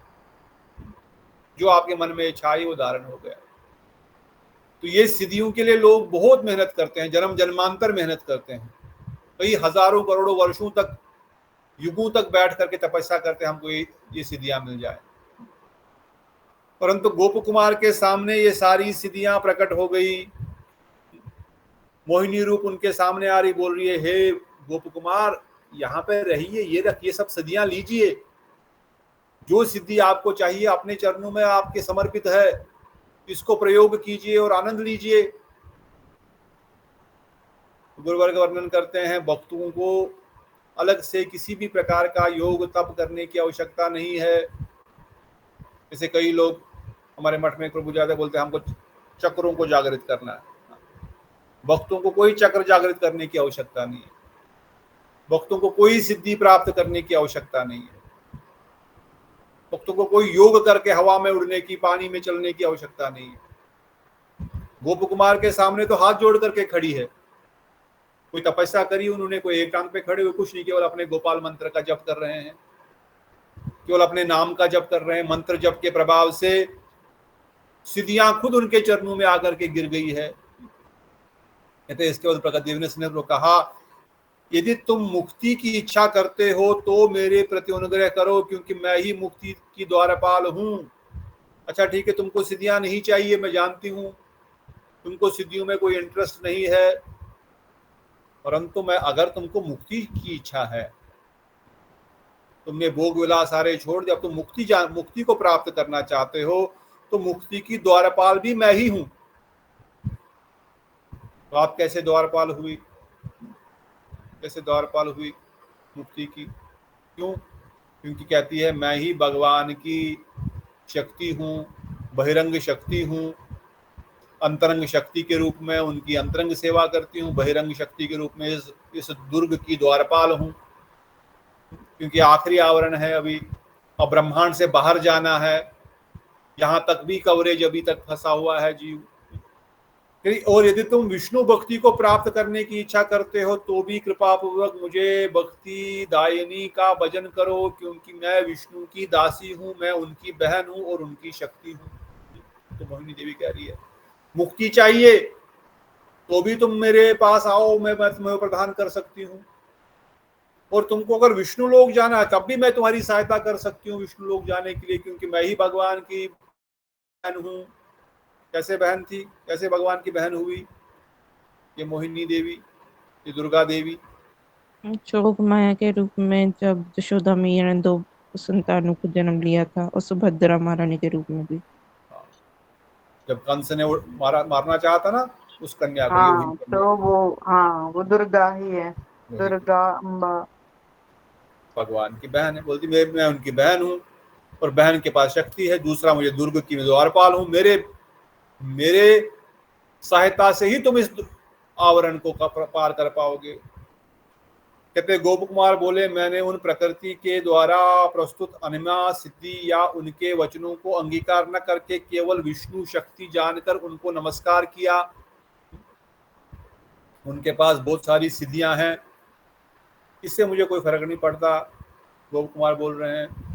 जो आपके मन में इच्छा आई वो धारण हो गया। तो ये सिद्धियों के लिए लोग बहुत मेहनत करते हैं, जन्म जन्मांतर मेहनत करते हैं, कई हजारों करोड़ों वर्षों तक, युगों तक बैठ करके तपस्या करते हैं हमको ये सिद्धियां मिल जाए। परंतु गोप कुमार के सामने ये सारी सिद्धियां प्रकट हो गई, मोहिनी रूप उनके सामने आ रही, बोल रही है हे गोप कुमार यहाँ पे रहिए, ये रखिए, सब सिद्धियां लीजिए, जो सिद्धि आपको चाहिए अपने चरणों में आपके समर्पित है, इसको प्रयोग कीजिए और आनंद लीजिए। गुरुवर्ग वर्णन करते हैं भक्तों को अलग से किसी भी प्रकार का योग तप करने की आवश्यकता नहीं है। जैसे कई लोग हमारे मठ में प्रभु ज्यादा बोलते हैं हमको चक्रों को जागृत करना है, भक्तों को कोई चक्र जागृत करने की आवश्यकता नहीं है, भक्तों को कोई सिद्धि प्राप्त करने की आवश्यकता नहीं है, भक्तों को कोई योग करके हवा में उड़ने की, पानी में चलने की आवश्यकता नहीं है। गोप कुमार के सामने तो हाथ जोड़ करके खड़ी है, कोई तपस्या करी उन्होंने, कोई एक टांग पे खड़े हुए, कुछ नहीं, केवल अपने गोपाल मंत्र का जप कर रहे हैं, केवल अपने नाम का जप कर रहे हैं। मंत्र जप के प्रभाव से सिद्धियां खुद उनके चरणों में आकर के गिर गई है। कहते इसके बाद प्रकट देव ने कहा यदि तुम मुक्ति की इच्छा करते हो तो मेरे प्रति अनुग्रह करो, क्योंकि मैं ही मुक्ति की द्वारपाल हूं। अच्छा ठीक है, तुमको सिद्धियां नहीं चाहिए, मैं जानती हूं तुमको सिद्धियों में कोई इंटरेस्ट नहीं है, परंतु मैं अगर तुमको मुक्ति की इच्छा है, तुमने भोग विलास सारे छोड़ दिया, अब तुम मुक्ति को प्राप्त करना चाहते हो, तो मुक्ति की द्वारपाल भी मैं ही हूं। तो आप कैसे द्वारपाल हुई, कैसे द्वारपाल हुई मुक्ति की? क्यों? क्योंकि कहती है मैं ही भगवान की शक्ति हूँ, बहिरंग शक्ति हूँ, अंतरंग शक्ति के रूप में उनकी अंतरंग सेवा करती हूँ, बहिरंग शक्ति के रूप में इस दुर्ग की द्वारपाल हूँ। क्योंकि आखिरी आवरण है अभी, अब ब्रह्मांड से बाहर जाना है, यहाँ तक भी कवरेज अभी तक फंसा हुआ है जीव। और यदि तुम विष्णु भक्ति को प्राप्त करने की इच्छा करते हो तो भी कृपा पूर्वक मुझे भक्ति दायिनी का भजन करो, क्योंकि मैं विष्णु की दासी हूँ, मैं उनकी बहन हूँ और उनकी शक्ति हूँ। तो मोहिनी देवी कह रही है मुक्ति चाहिए तो भी तुम मेरे पास आओ, मैं तुम्हें प्रदान कर सकती हूँ, और तुमको अगर विष्णु लोक जाना है तब भी मैं तुम्हारी सहायता कर सकती हूँ विष्णु लोक जाने के लिए, क्योंकि मैं ही भगवान की बहन हूँ। कैसे बहन थी, कैसे भगवान की बहन हुई ये मोहिनी देवी, ये दुर्गा देवी? चोग माया के रूप में जब यशोदा मैया ने 2 संतानों को जन्म लिया था, और सुभद्रा महारानी के रूप में भी। जब कंस ने मारना चाहा था ना उस कन्या को, हाँ तो वो दुर्गा ही है, दुर्गा अम्बा भगवान की बहन है। बोलती मैं उनकी बहन हूँ और बहन के पास शक्ति है। दूसरा, मुझे दुर्ग की द्वारपाल हूँ, मेरे सहायता से ही तुम इस आवरण को पार कर पाओगे। कहते गोप कुमार बोले मैंने उन प्रकृति के द्वारा प्रस्तुत अनिमा सिद्धि या उनके वचनों को अंगीकार न करके केवल विष्णु शक्ति जानकर उनको नमस्कार किया। उनके पास बहुत सारी सिद्धियां हैं, इससे मुझे कोई फर्क नहीं पड़ता, गोप कुमार बोल रहे हैं,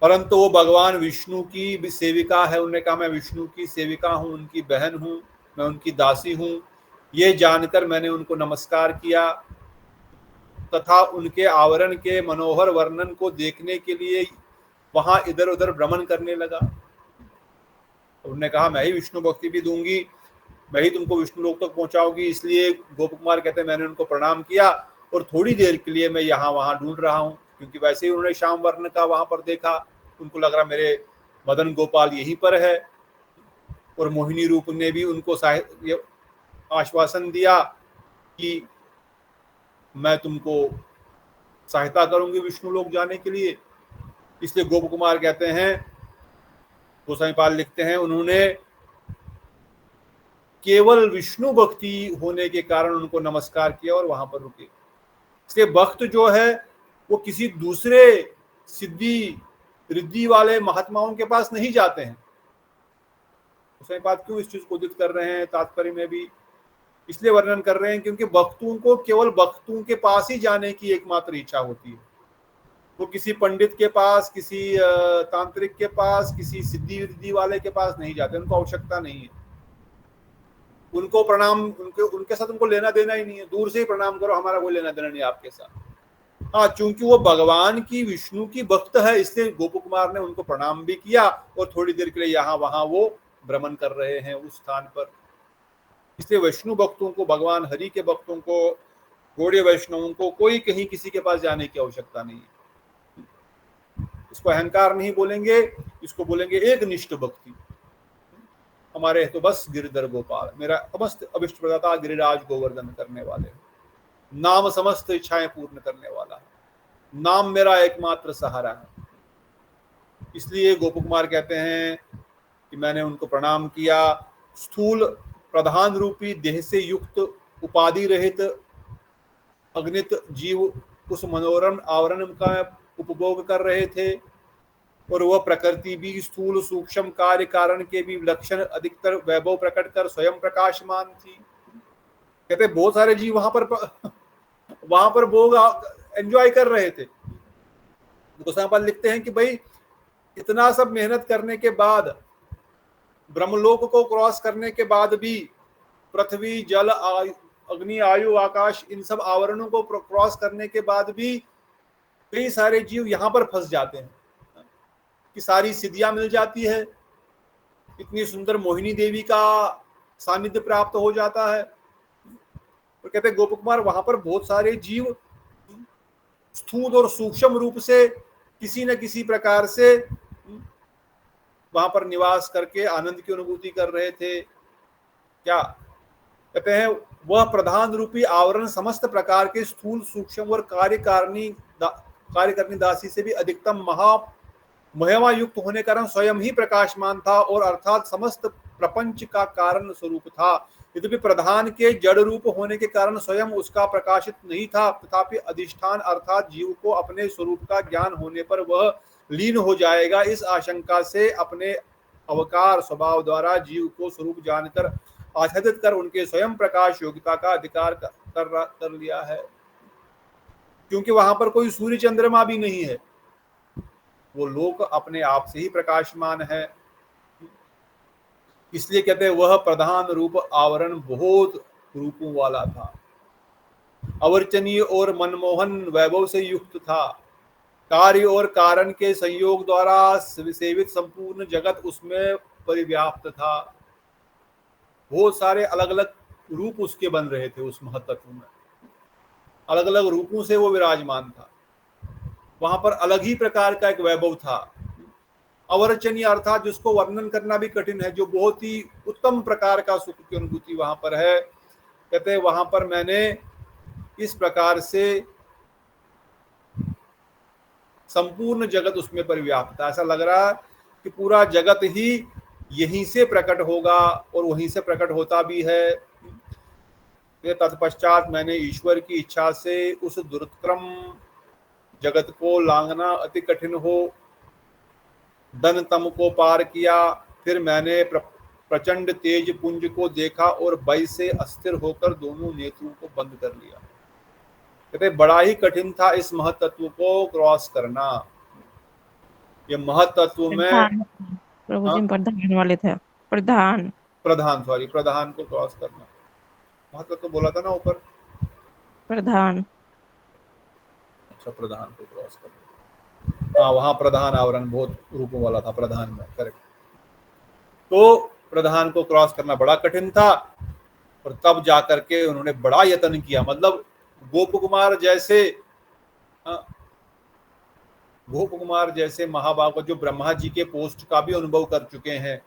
परंतु वो भगवान विष्णु की सेविका है। उन्होंने कहा मैं विष्णु की सेविका हूँ, उनकी बहन हूँ, मैं उनकी दासी हूँ। ये जानकर मैंने उनको नमस्कार किया तथा उनके आवरण के मनोहर वर्णन को देखने के लिए वहां इधर उधर भ्रमण करने लगा। उन्होंने कहा मैं ही विष्णु भक्ति भी दूंगी, मैं ही तुमको विष्णु लोक तक पहुंचाऊंगी। इसलिए गोप कुमार कहते हैं मैंने उनको प्रणाम किया और थोड़ी देर के लिए मैं यहाँ वहां ढूंढ रहा हूँ, क्योंकि वैसे ही उन्होंने श्याम वर्ण का वहां पर देखा, उनको लग रहा मेरे मदन गोपाल यहीं पर है। और मोहिनी रूप ने भी उनको आश्वासन दिया कि मैं तुमको सहायता करूंगी विष्णु लोक जाने के लिए। इसलिए गोप कुमार कहते हैं, गोसाईपाल लिखते हैं, उन्होंने केवल विष्णु भक्ति होने के कारण उनको नमस्कार किया और वहां पर रुके। इसलिए भक्त जो है वो किसी दूसरे सिद्धि रिद्धि वाले महात्माओं के पास नहीं जाते हैं। गोसाईपाल क्यों इस चीज को उदित कर रहे हैं तात्पर्य में भी इसलिए वर्णन कर रहे हैं क्योंकि भक्तों को केवल भक्तों के पास ही जाने की एकमात्र इच्छा होती है। वो किसी पंडित के पास, किसी तांत्रिक के पास, किसी सिद्धि रिद्धि वाले के पास नहीं जाते, उनको आवश्यकता नहीं है। उनको प्रणाम, उनके साथ उनको लेना देना ही नहीं है। दूर से ही प्रणाम करो, हमारा कोई लेना देना नहीं आपके साथ। हाँ, चूंकि वो भगवान की, विष्णु की भक्त है, इसलिए गोप कुमार ने उनको प्रणाम भी किया और थोड़ी देर के लिए यहाँ वहां वो भ्रमण कर रहे हैं उस स्थान पर। इसलिए वैष्णु भक्तों को, भगवान हरि के भक्तों को, गौड़ीय वैष्णवों को कोई कहीं किसी के पास जाने की आवश्यकता नहीं है। इसको अहंकार नहीं बोलेंगे, इसको बोलेंगे एक निष्ठ भक्ति। हमारे तो बस गिरधर गोपाल, मेरा समस्त अभिष्ट प्रदाता गिरिराज गोवर्धन करने वाले, नाम समस्त इच्छाएं पूर्ण करने वाला, नाम मेरा एकमात्र सहारा है। इसलिए गोप कुमार कहते हैं कि मैंने उनको प्रणाम किया। स्थूल प्रधान रूपी देह से युक्त उपाधि रहित अग्नित जीव उस मनोरम आवरण का उपभोग कर रहे थे और वह प्रकृति भी स्थूल सूक्ष्म कार्य कारण के भी लक्षण अधिकतर वैभव प्रकट कर स्वयं प्रकाशमान थी। कहते बहुत सारे जीव वहां पर भोग एंजॉय कर रहे थे। गोसाईपाल लिखते हैं कि भाई इतना सब मेहनत करने के बाद, ब्रह्मलोक को क्रॉस करने के बाद भी, पृथ्वी जल अग्नि आयु आकाश इन सब आवरणों को क्रॉस करने के बाद भी कई सारे जीव यहाँ पर फंस जाते हैं कि सारी सिद्धियां मिल जाती है, इतनी सुंदर मोहिनी देवी का सानिध्य प्राप्त हो जाता है। तो कहते गोप कुमार वहां पर बहुत सारे जीव स्थूल और सूक्ष्म रूप से किसी न किसी प्रकार से वहां पर निवास करके आनंद की अनुभूति कर रहे थे। क्या कहते हैं, वह प्रधान रूपी आवरण समस्त प्रकार के स्थूल सूक्ष्म और कार्यकारिणी दासी से भी अधिकतम महिमा युक्त होने के कारण स्वयं ही प्रकाशमान था और अर्थात समस्त प्रपंच का कारण स्वरूप था। यद्यपि प्रधान के जड़ रूप होने के कारण स्वयं उसका प्रकाशित नहीं था, तथापि अधिष्ठान अर्थात जीव को अपने स्वरूप का ज्ञान होने पर वह लीन हो जाएगा, इस आशंका से अपने अवकार स्वभाव द्वारा जीव को स्वरूप जानकर आच्छादित कर उनके स्वयं प्रकाश योग्यता का अधिकार कर लिया है। क्योंकि वहां पर कोई सूर्य चंद्रमा भी नहीं है, वो लोक अपने आप से ही प्रकाशमान है। इसलिए कहते हैं वह प्रधान रूप आवरण बहुत रूपों वाला था, अवर्चनीय और मनमोहन वैभव से युक्त था। कार्य और कारण के संयोग द्वारा सेवित संपूर्ण जगत उसमें परिव्याप्त था। बहुत सारे अलग अलग रूप उसके बन रहे थे उस महत्त्व में, अलग अलग रूपों से वो विराजमान था। वहां पर अलग ही प्रकार का एक वैभव था, अवर्चनीय अर्थात जिसको वर्णन करना भी कठिन है, जो बहुत ही उत्तम प्रकार का सुख की अनुभूति वहां पर है। कहते हैं वहां पर मैंने इस प्रकार से संपूर्ण जगत उसमें परिव्याप्त था। ऐसा लग रहा कि पूरा जगत ही यहीं से प्रकट होगा और वहीं से प्रकट होता भी है। तत्पश्चात मैंने ईश्वर की इच्छा से उस दुर्क्रम जगत को लांघना अति कठिन हो धन तम को पार किया। फिर मैंने प्रचंड तेज पुंज को देखा और भय से अस्थिर होकर दोनों नेत्रों को बंद कर लिया। कहते बड़ा ही कठिन था इस महत्त्व को क्रॉस करना। ये महत्त्व में प्रभु जी प्रधान वाले थे, प्रधान को क्रॉस करना। महत्त्व तो बोला था ना ऊपर, प्रधान, अच्छा प्रधान को क्रॉस करना। हाँ, वहां प्रधान आवरण बहुत रूपों वाला था, प्रधान में करेक्ट। तो प्रधान को क्रॉस करना बड़ा कठिन था और तब जाकर के उन्होंने बड़ा यत्न किया। मतलब गोप कुमार जैसे महाभाग जो ब्रह्मा जी के पोस्ट का भी अनुभव कर चुके हैं,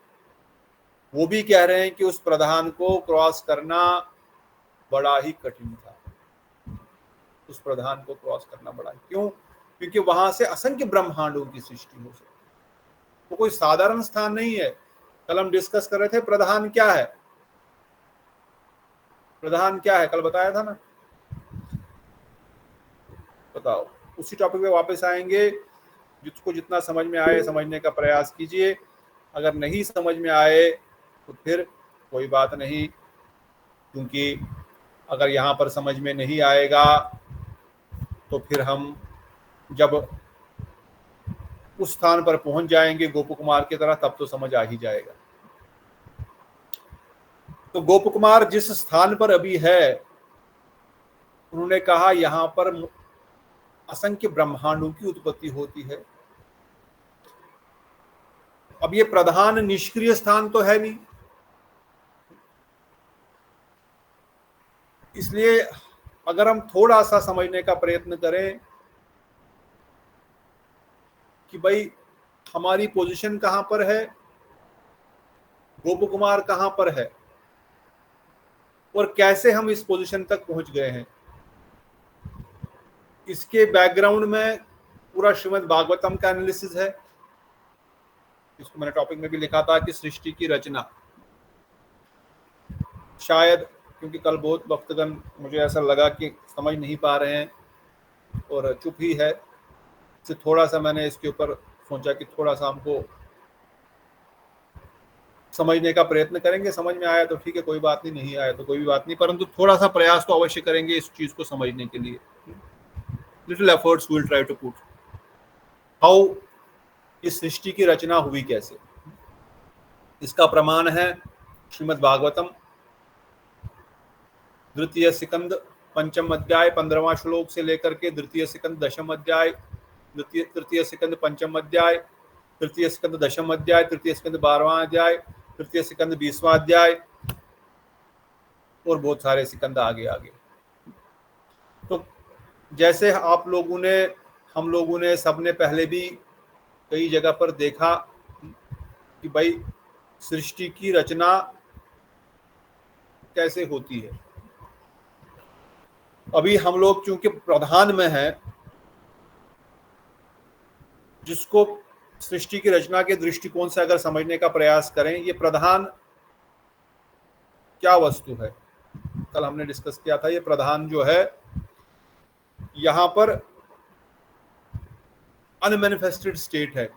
वो भी कह रहे हैं कि उस प्रधान को क्रॉस करना बड़ा ही कठिन था। उस प्रधान को क्रॉस करना बड़ा ही, क्यों? क्योंकि वहां से असंख्य ब्रह्मांडों की सृष्टि हो सकती है, वो कोई साधारण स्थान नहीं है। कल हम डिस्कस कर रहे थे प्रधान क्या है, प्रधान क्या है, कल बताया था ना, बताओ। उसी टॉपिक पे वापस आएंगे। जिसको जितना समझ में आए समझने का प्रयास कीजिए, अगर नहीं समझ में आए तो फिर कोई बात नहीं, क्योंकि अगर यहाँ पर समझ में नहीं आएगा तो फिर हम जब उस स्थान पर पहुंच जाएंगे गोप कुमार की तरह, तब तो समझ आ ही जाएगा। तो गोप कुमार जिस स्थान पर अभी है, उन्होंने कहा यहाँ पर असंख्य ब्रह्मांडों की उत्पत्ति होती है। अब ये प्रधान निष्क्रिय स्थान तो है नहीं, इसलिए अगर हम थोड़ा सा समझने का प्रयत्न करें कि भाई हमारी पोजीशन कहां पर है, गोप कुमार कहां पर है और कैसे हम इस पोजीशन तक पहुंच गए हैं, इसके बैकग्राउंड में पूरा श्रीमद् भागवतम का एनालिसिस है। इसको मैंने टॉपिक में भी लिखा था कि सृष्टि की रचना, शायद क्योंकि कल बहुत भक्तगण मुझे ऐसा लगा कि समझ नहीं पा रहे हैं और चुप ही है, तो थोड़ा सा मैंने इसके ऊपर सोचा कि थोड़ा सा हमको समझने का प्रयत्न करेंगे। समझ में आया तो ठीक है, कोई बात नहीं, नहीं आया तो कोई भी बात नहीं, परंतु थोड़ा सा प्रयास तो अवश्य करेंगे इस चीज को समझने के लिए। Little efforts will try to put how इस सृष्टि की रचना हुई कैसे। इसका प्रमाण है श्रीमद् भागवतम द्वितीय सिकंद पंचम अध्याय 15वां श्लोक से लेकर के द्वितीय सिकंद दशम अध्याय, तृतीय सिकंद पंचम अध्याय, तृतीय सिकंद दशम अध्याय, तृतीय सिकंद 12वां अध्याय, तृतीय सिकंद 20वां अध्याय और बहुत सारे सिकंद आगे आगे। तो जैसे आप लोगों ने, हम लोगों ने, सबने पहले भी कई जगह पर देखा कि भाई सृष्टि की रचना कैसे होती है। अभी हम लोग चूंकि प्रधान में हैं, जिसको सृष्टि की रचना के दृष्टिकोण से अगर समझने का प्रयास करें, ये प्रधान क्या वस्तु है, कल हमने डिस्कस किया था। ये प्रधान जो है यहां पर अनमैनिफेस्टेड स्टेट है,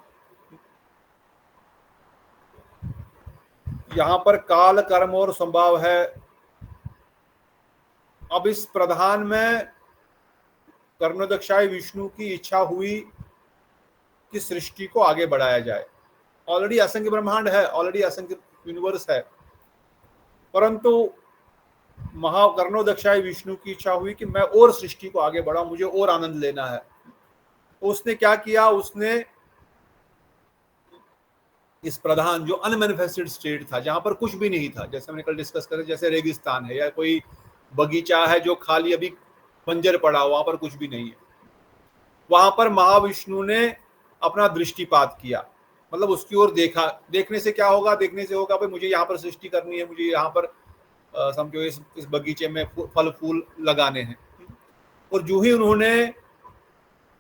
यहां पर काल कर्म और संभाव है। अब इस प्रधान में कर्णोदक्षाय विष्णु की इच्छा हुई कि सृष्टि को आगे बढ़ाया जाए। ऑलरेडी असंख्य ब्रह्मांड है, ऑलरेडी असंख्य यूनिवर्स है, परंतु कर्णोदक्षाय विष्णु की इच्छा हुई कि मैं और सृष्टि को आगे बढ़ाऊं, मुझे और आनंद लेना है। तो उसने क्या किया, उसने इस प्रधान जो अनमैनिफेस्टेड स्टेट था, जहां पर कुछ भी नहीं था, जैसे हमने कल डिस्कस करें, जैसे रेगिस्तान है या कोई बगीचा है जो खाली अभी बंजर पड़ा, वहां पर कुछ भी नहीं है, वहां पर महाविष्णु ने अपना दृष्टिपात किया, मतलब उसकी ओर देखा। देखने से क्या होगा, देखने से होगा भाई मुझे यहाँ पर सृष्टि करनी है, मुझे यहाँ पर समझो इस बगीचे में फल फूल लगाने हैं। और जो ही उन्होंने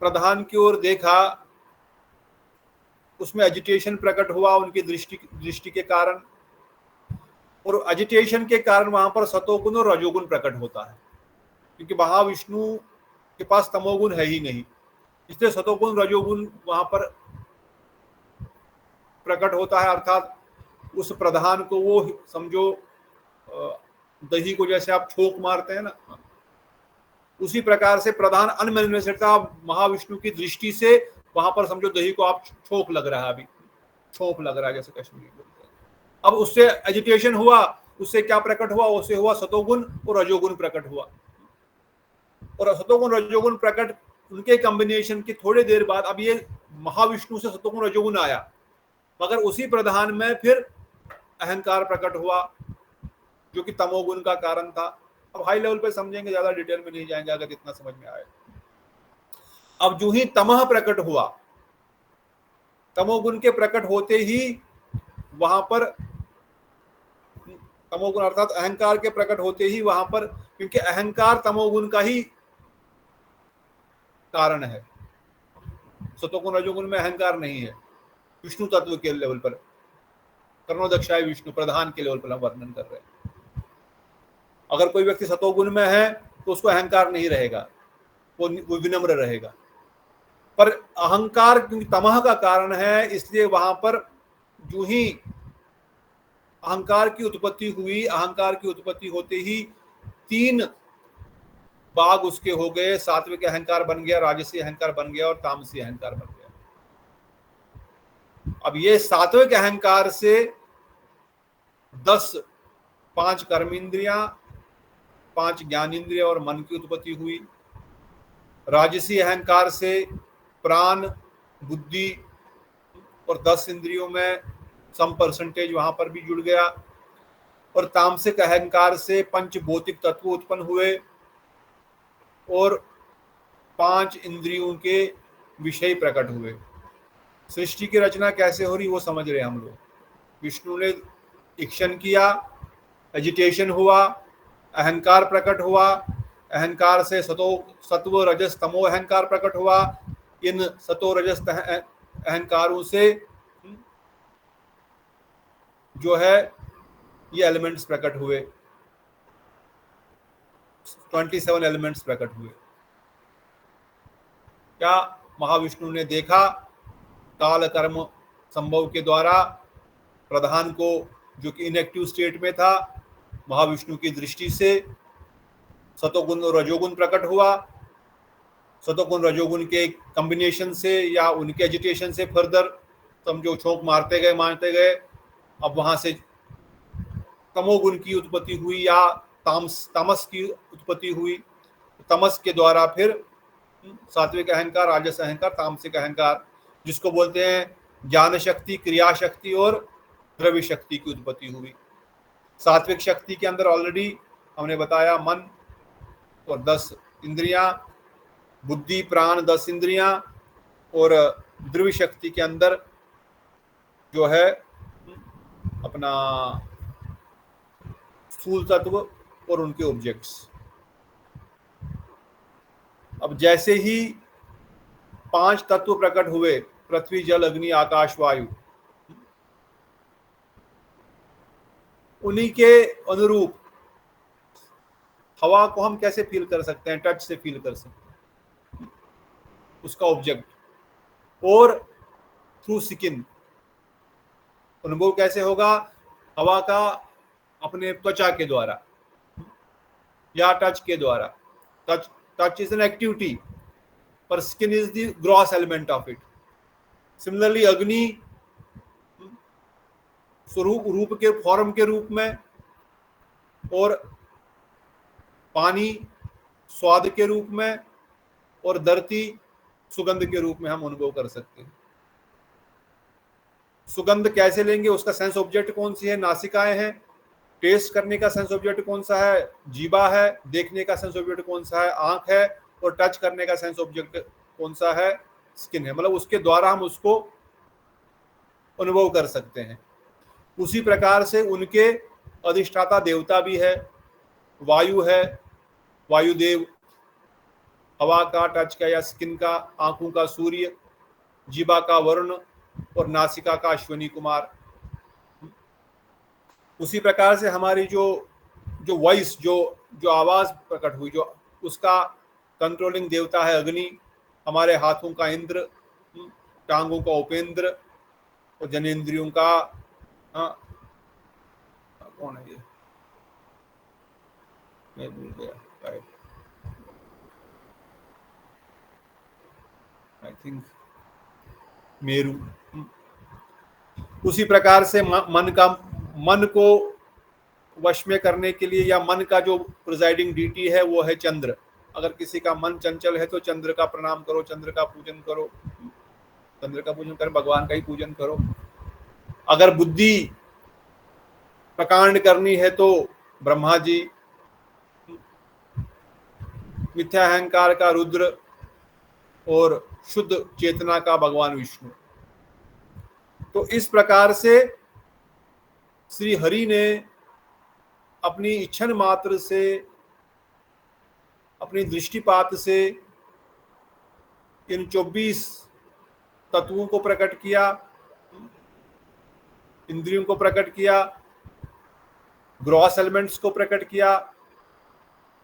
प्रधान की ओर देखा, उसमें एजिटेशन प्रकट हुआ उनकी दृष्टि के कारण, और एजिटेशन के कारण वहां पर सतोगुण और रजोगुण प्रकट होता है, क्योंकि महाविष्णु के पास तमोगुण है ही नहीं, इसलिए सतोगुण रजोगुण वहां पर प्रकट होता है। अर्थात उस प्रधान को वो समझो दही को जैसे आप छोक मारते हैं ना, उसी प्रकार से प्रधान अनमैनिफेस्टेड था। महाविष्णु की दृष्टि से वहां पर समझो दही को आप छोक लग रहा है, अभी छोप लग रहा है जैसे कश्मीरी बोलते हैं। अब उससे एजिटेशन हुआ, उससे क्या प्रकट हुआ, उससे हुआ सतोगुण और रजोगुण प्रकट हुआ। और सतोगुण रजोगुण प्रकट उनके कॉम्बिनेशन की थोड़ी देर बाद अब ये महाविष्णु से सतोगुण रजोगुण आया, मगर उसी प्रधान में फिर अहंकार प्रकट हुआ जो कि तमोगुण का कारण था। अब हाई लेवल पे समझेंगे, ज्यादा डिटेल में नहीं जाएंगे अगर इतना समझ में आए। अब जो ही तमह प्रकट हुआ, तमोगुण के प्रकट होते ही वहां पर तमोगुण अर्थात अहंकार के प्रकट होते ही वहां पर, क्योंकि अहंकार तमोगुण का ही कारण है। सतोगुण रजोगुण में अहंकार नहीं है। विष्णु तत्व के लेवल पर, कर्णोदक्षाय विष्णु प्रधान के लेवल पर हम वर्णन कर रहे हैं। अगर कोई व्यक्ति सतोगुण में है तो उसको अहंकार नहीं रहेगा, वो विनम्र रहेगा। पर अहंकार क्योंकि तमह का कारण है, इसलिए वहां पर जो ही अहंकार की उत्पत्ति हुई, अहंकार की उत्पत्ति होते ही 3 भाग उसके हो गए। सात्विक अहंकार बन गया, राजसी अहंकार बन गया और तामसी अहंकार बन गया। अब ये सात्विक अहंकार से 5 कर्मेंद्रियां, 5 ज्ञानेंद्रिय और मन की उत्पत्ति हुई। राजसी अहंकार से प्राण, बुद्धि और 10 इंद्रियों में सम परसेंटेज वहां पर भी जुड़ गया। और तामसिक अहंकार से 5 भौतिक तत्व उत्पन्न हुए और 5 इंद्रियों के विषय प्रकट हुए। सृष्टि की रचना कैसे हो रही वो समझ रहे हैं हम लोग। विष्णु ने इक्शन किया, एजिटेशन हुआ, अहंकार प्रकट हुआ, अहंकार से सत्व रजस तमो अहंकार प्रकट हुआ। इन सतो रजस अहंकारों से जो है ये एलिमेंट्स प्रकट हुए, 27 एलिमेंट्स प्रकट हुए। क्या महाविष्णु ने देखा काल कर्म संभव के द्वारा प्रधान को, जो कि इनएक्टिव स्टेट में था, महाविष्णु की दृष्टि से सतोगुण और रजोगुण प्रकट हुआ। सतोगुण रजोगुण के कॉम्बिनेशन से या उनके एजिटेशन से फर्दर समझो छोंक मारते गए। अब वहां से तमोगुण की उत्पत्ति हुई या तमस की उत्पत्ति हुई। तमस के द्वारा फिर सात्विक अहंकार, राजस अहंकार, तामसिक अहंकार, जिसको बोलते हैं ज्ञान शक्ति, क्रिया शक्ति और द्रव्य शक्ति की उत्पत्ति हुई। सात्विक शक्ति के अंदर ऑलरेडी हमने बताया मन और 10 इंद्रियां, बुद्धि, प्राण, 10 इंद्रियां, और द्रव्य शक्ति के अंदर जो है अपना स्थूल तत्व और उनके ऑब्जेक्ट्स। अब जैसे ही 5 तत्व प्रकट हुए, पृथ्वी, जल, अग्नि, आकाश, वायु, उन्हीं के अनुरूप हवा को हम कैसे फील कर सकते हैं? टच से फील कर सकते हैं उसका ऑब्जेक्ट, और थ्रू स्किन अनुभव कैसे होगा? हवा का अपने त्वचा के द्वारा या टच के द्वारा। टच इज एन एक्टिविटी, पर skin is the gross element of it. Similarly अग्नि स्वरूप, रूप के फॉर्म के रूप में, और पानी स्वाद के रूप में, और धरती सुगंध के रूप में हम अनुभव कर सकते हैं। सुगंध कैसे लेंगे? उसका सेंस ऑब्जेक्ट कौन सी है? नासिकाएं हैं। टेस्ट करने का सेंस ऑब्जेक्ट कौन सा है? जीवा है। देखने का सेंस ऑब्जेक्ट कौन सा है? आंख है। और टच करने का सेंस ऑब्जेक्ट कौन सा है? स्किन है। मतलब उसके द्वारा हम उसको अनुभव कर सकते हैं। उसी प्रकार से उनके अधिष्ठाता देवता भी है, वायु है, वायुदेव, हवा का, टच का या स्किन का, आंखों का सूर्य, जीवा का वरुण, और नासिका का अश्विनी कुमार। उसी प्रकार से हमारी जो वॉइस, जो आवाज प्रकट हुई, जो उसका कंट्रोलिंग देवता है अग्नि, हमारे हाथों का इंद्र, टांगों का उपेंद्र, और जनेंद्रियों का कौन है ये? मैं भूल गया, आई थिंक मेरू। उसी प्रकार से मन को वश में करने के लिए, या मन का जो प्रिजाइडिंग डीटी है वो है चंद्र। अगर किसी का मन चंचल है तो चंद्र का प्रणाम करो, चंद्र का पूजन करो, चंद्र का पूजन कर, भगवान का ही पूजन करो। अगर बुद्धि प्रकांड करनी है तो ब्रह्मा जी, मिथ्या अहंकार का रुद्र, और शुद्ध चेतना का भगवान विष्णु। तो इस प्रकार से श्री हरि ने अपनी इच्छन मात्र से, अपनी दृष्टिपात से इन 24 तत्वों को प्रकट किया, इंद्रियों को प्रकट किया, ग्रॉस एलिमेंट्स को प्रकट किया,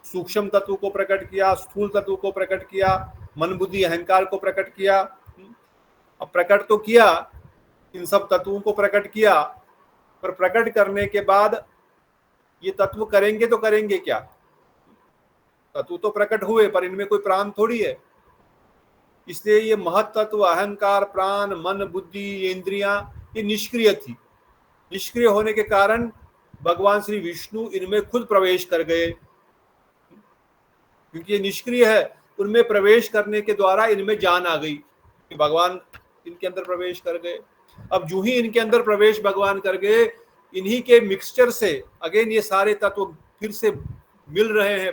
सूक्ष्म तत्व को प्रकट किया, स्थूल तत्व को प्रकट किया, मन बुद्धि अहंकार को प्रकट किया। अब प्रकट तो किया, इन सब तत्वों को प्रकट किया, पर प्रकट करने के बाद ये तत्व करेंगे तो करेंगे क्या? तत्व तो प्रकट हुए पर इनमें कोई प्राण थोड़ी है। इसलिए ये महत तत्व, अहंकार, प्राण, मन, बुद्धि, ये इंद्रियां, ये निष्क्रिय थी। निष्क्रिय होने के कारण भगवान श्री विष्णु इनमें खुद प्रवेश कर गए, क्योंकि ये निष्क्रिय है। उनमें प्रवेश करने के द्वारा इनमें जान आ गई, भगवान इनके अंदर प्रवेश कर गए। अब जो ही इनके अंदर प्रवेश भगवान कर गए, इन्हीं के मिक्सचर से अगेन ये सारे तत्व फिर से मिल रहे हैं,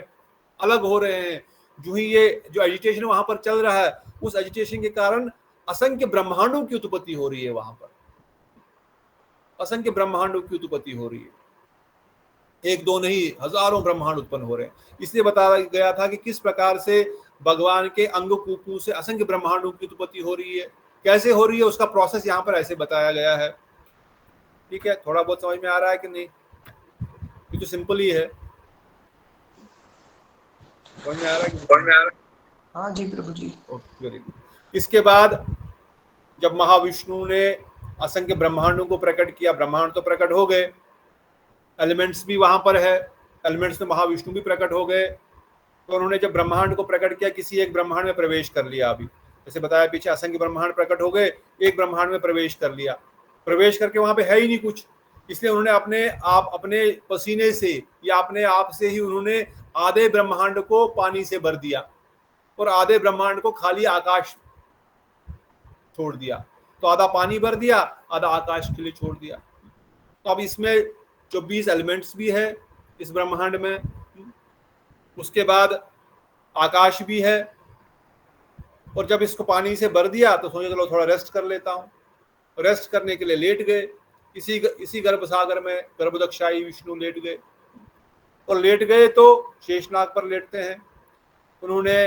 अलग हो रहे हैं। जो ही ये जो एजिटेशन वहां पर चल रहा है, उस एजिटेशन के कारण असंख्य ब्रह्मांडों की उत्पत्ति हो रही है। वहां पर असंख्य ब्रह्मांडों की उत्पत्ति हो रही है, एक दो नहीं, हजारों ब्रह्मांड उत्पन्न हो रहे हैं। इसलिए बताया गया था कि किस प्रकार से भगवान के अंग कूपू से असंख्य ब्रह्मांडों की उत्पत्ति हो रही है, कैसे हो रही है, उसका प्रोसेस यहाँ पर ऐसे बताया गया है। ठीक है, थोड़ा बहुत समझ में आ रहा है कि नहीं? ये तो सिंपल ही है, समझ में आ रहा है कि? हाँ जी प्रभु जी। Very good. इसके बाद जब महाविष्णु ने असंख्य ब्रह्मांडों को प्रकट किया, ब्रह्मांड तो प्रकट हो गए, एलिमेंट्स भी वहां पर है, एलिमेंट्स में महाविष्णु भी प्रकट हो गए। तो उन्होंने जब ब्रह्मांड को प्रकट किया, किसी एक ब्रह्मांड में प्रवेश कर लिया। अभी जैसे बताया पीछे, असंख्य ब्रह्मांड प्रकट हो गए, एक ब्रह्मांड में प्रवेश कर लिया। प्रवेश करके वहां पे है ही नहीं कुछ, इसलिए उन्होंने अपने पसीने से या अपने आप से ही उन्होंने आधे ब्रह्मांड को पानी से भर दिया और आधे ब्रह्मांड को खाली आकाश छोड़ दिया। तो आधा पानी भर दिया, आधा आकाश के लिए छोड़ दिया। तो अब इसमें 24 एलिमेंट्स भी है इस ब्रह्मांड में, उसके बाद आकाश भी है। और जब इसको पानी से भर दिया तो सोचे चलो थोड़ा रेस्ट कर लेता हूँ। रेस्ट करने के लिए लेट गए, इसी गर्भ सागर में गर्भदक्षाई विष्णु लेट गए। और लेट गए तो शेषनाग पर लेटते हैं। उन्होंने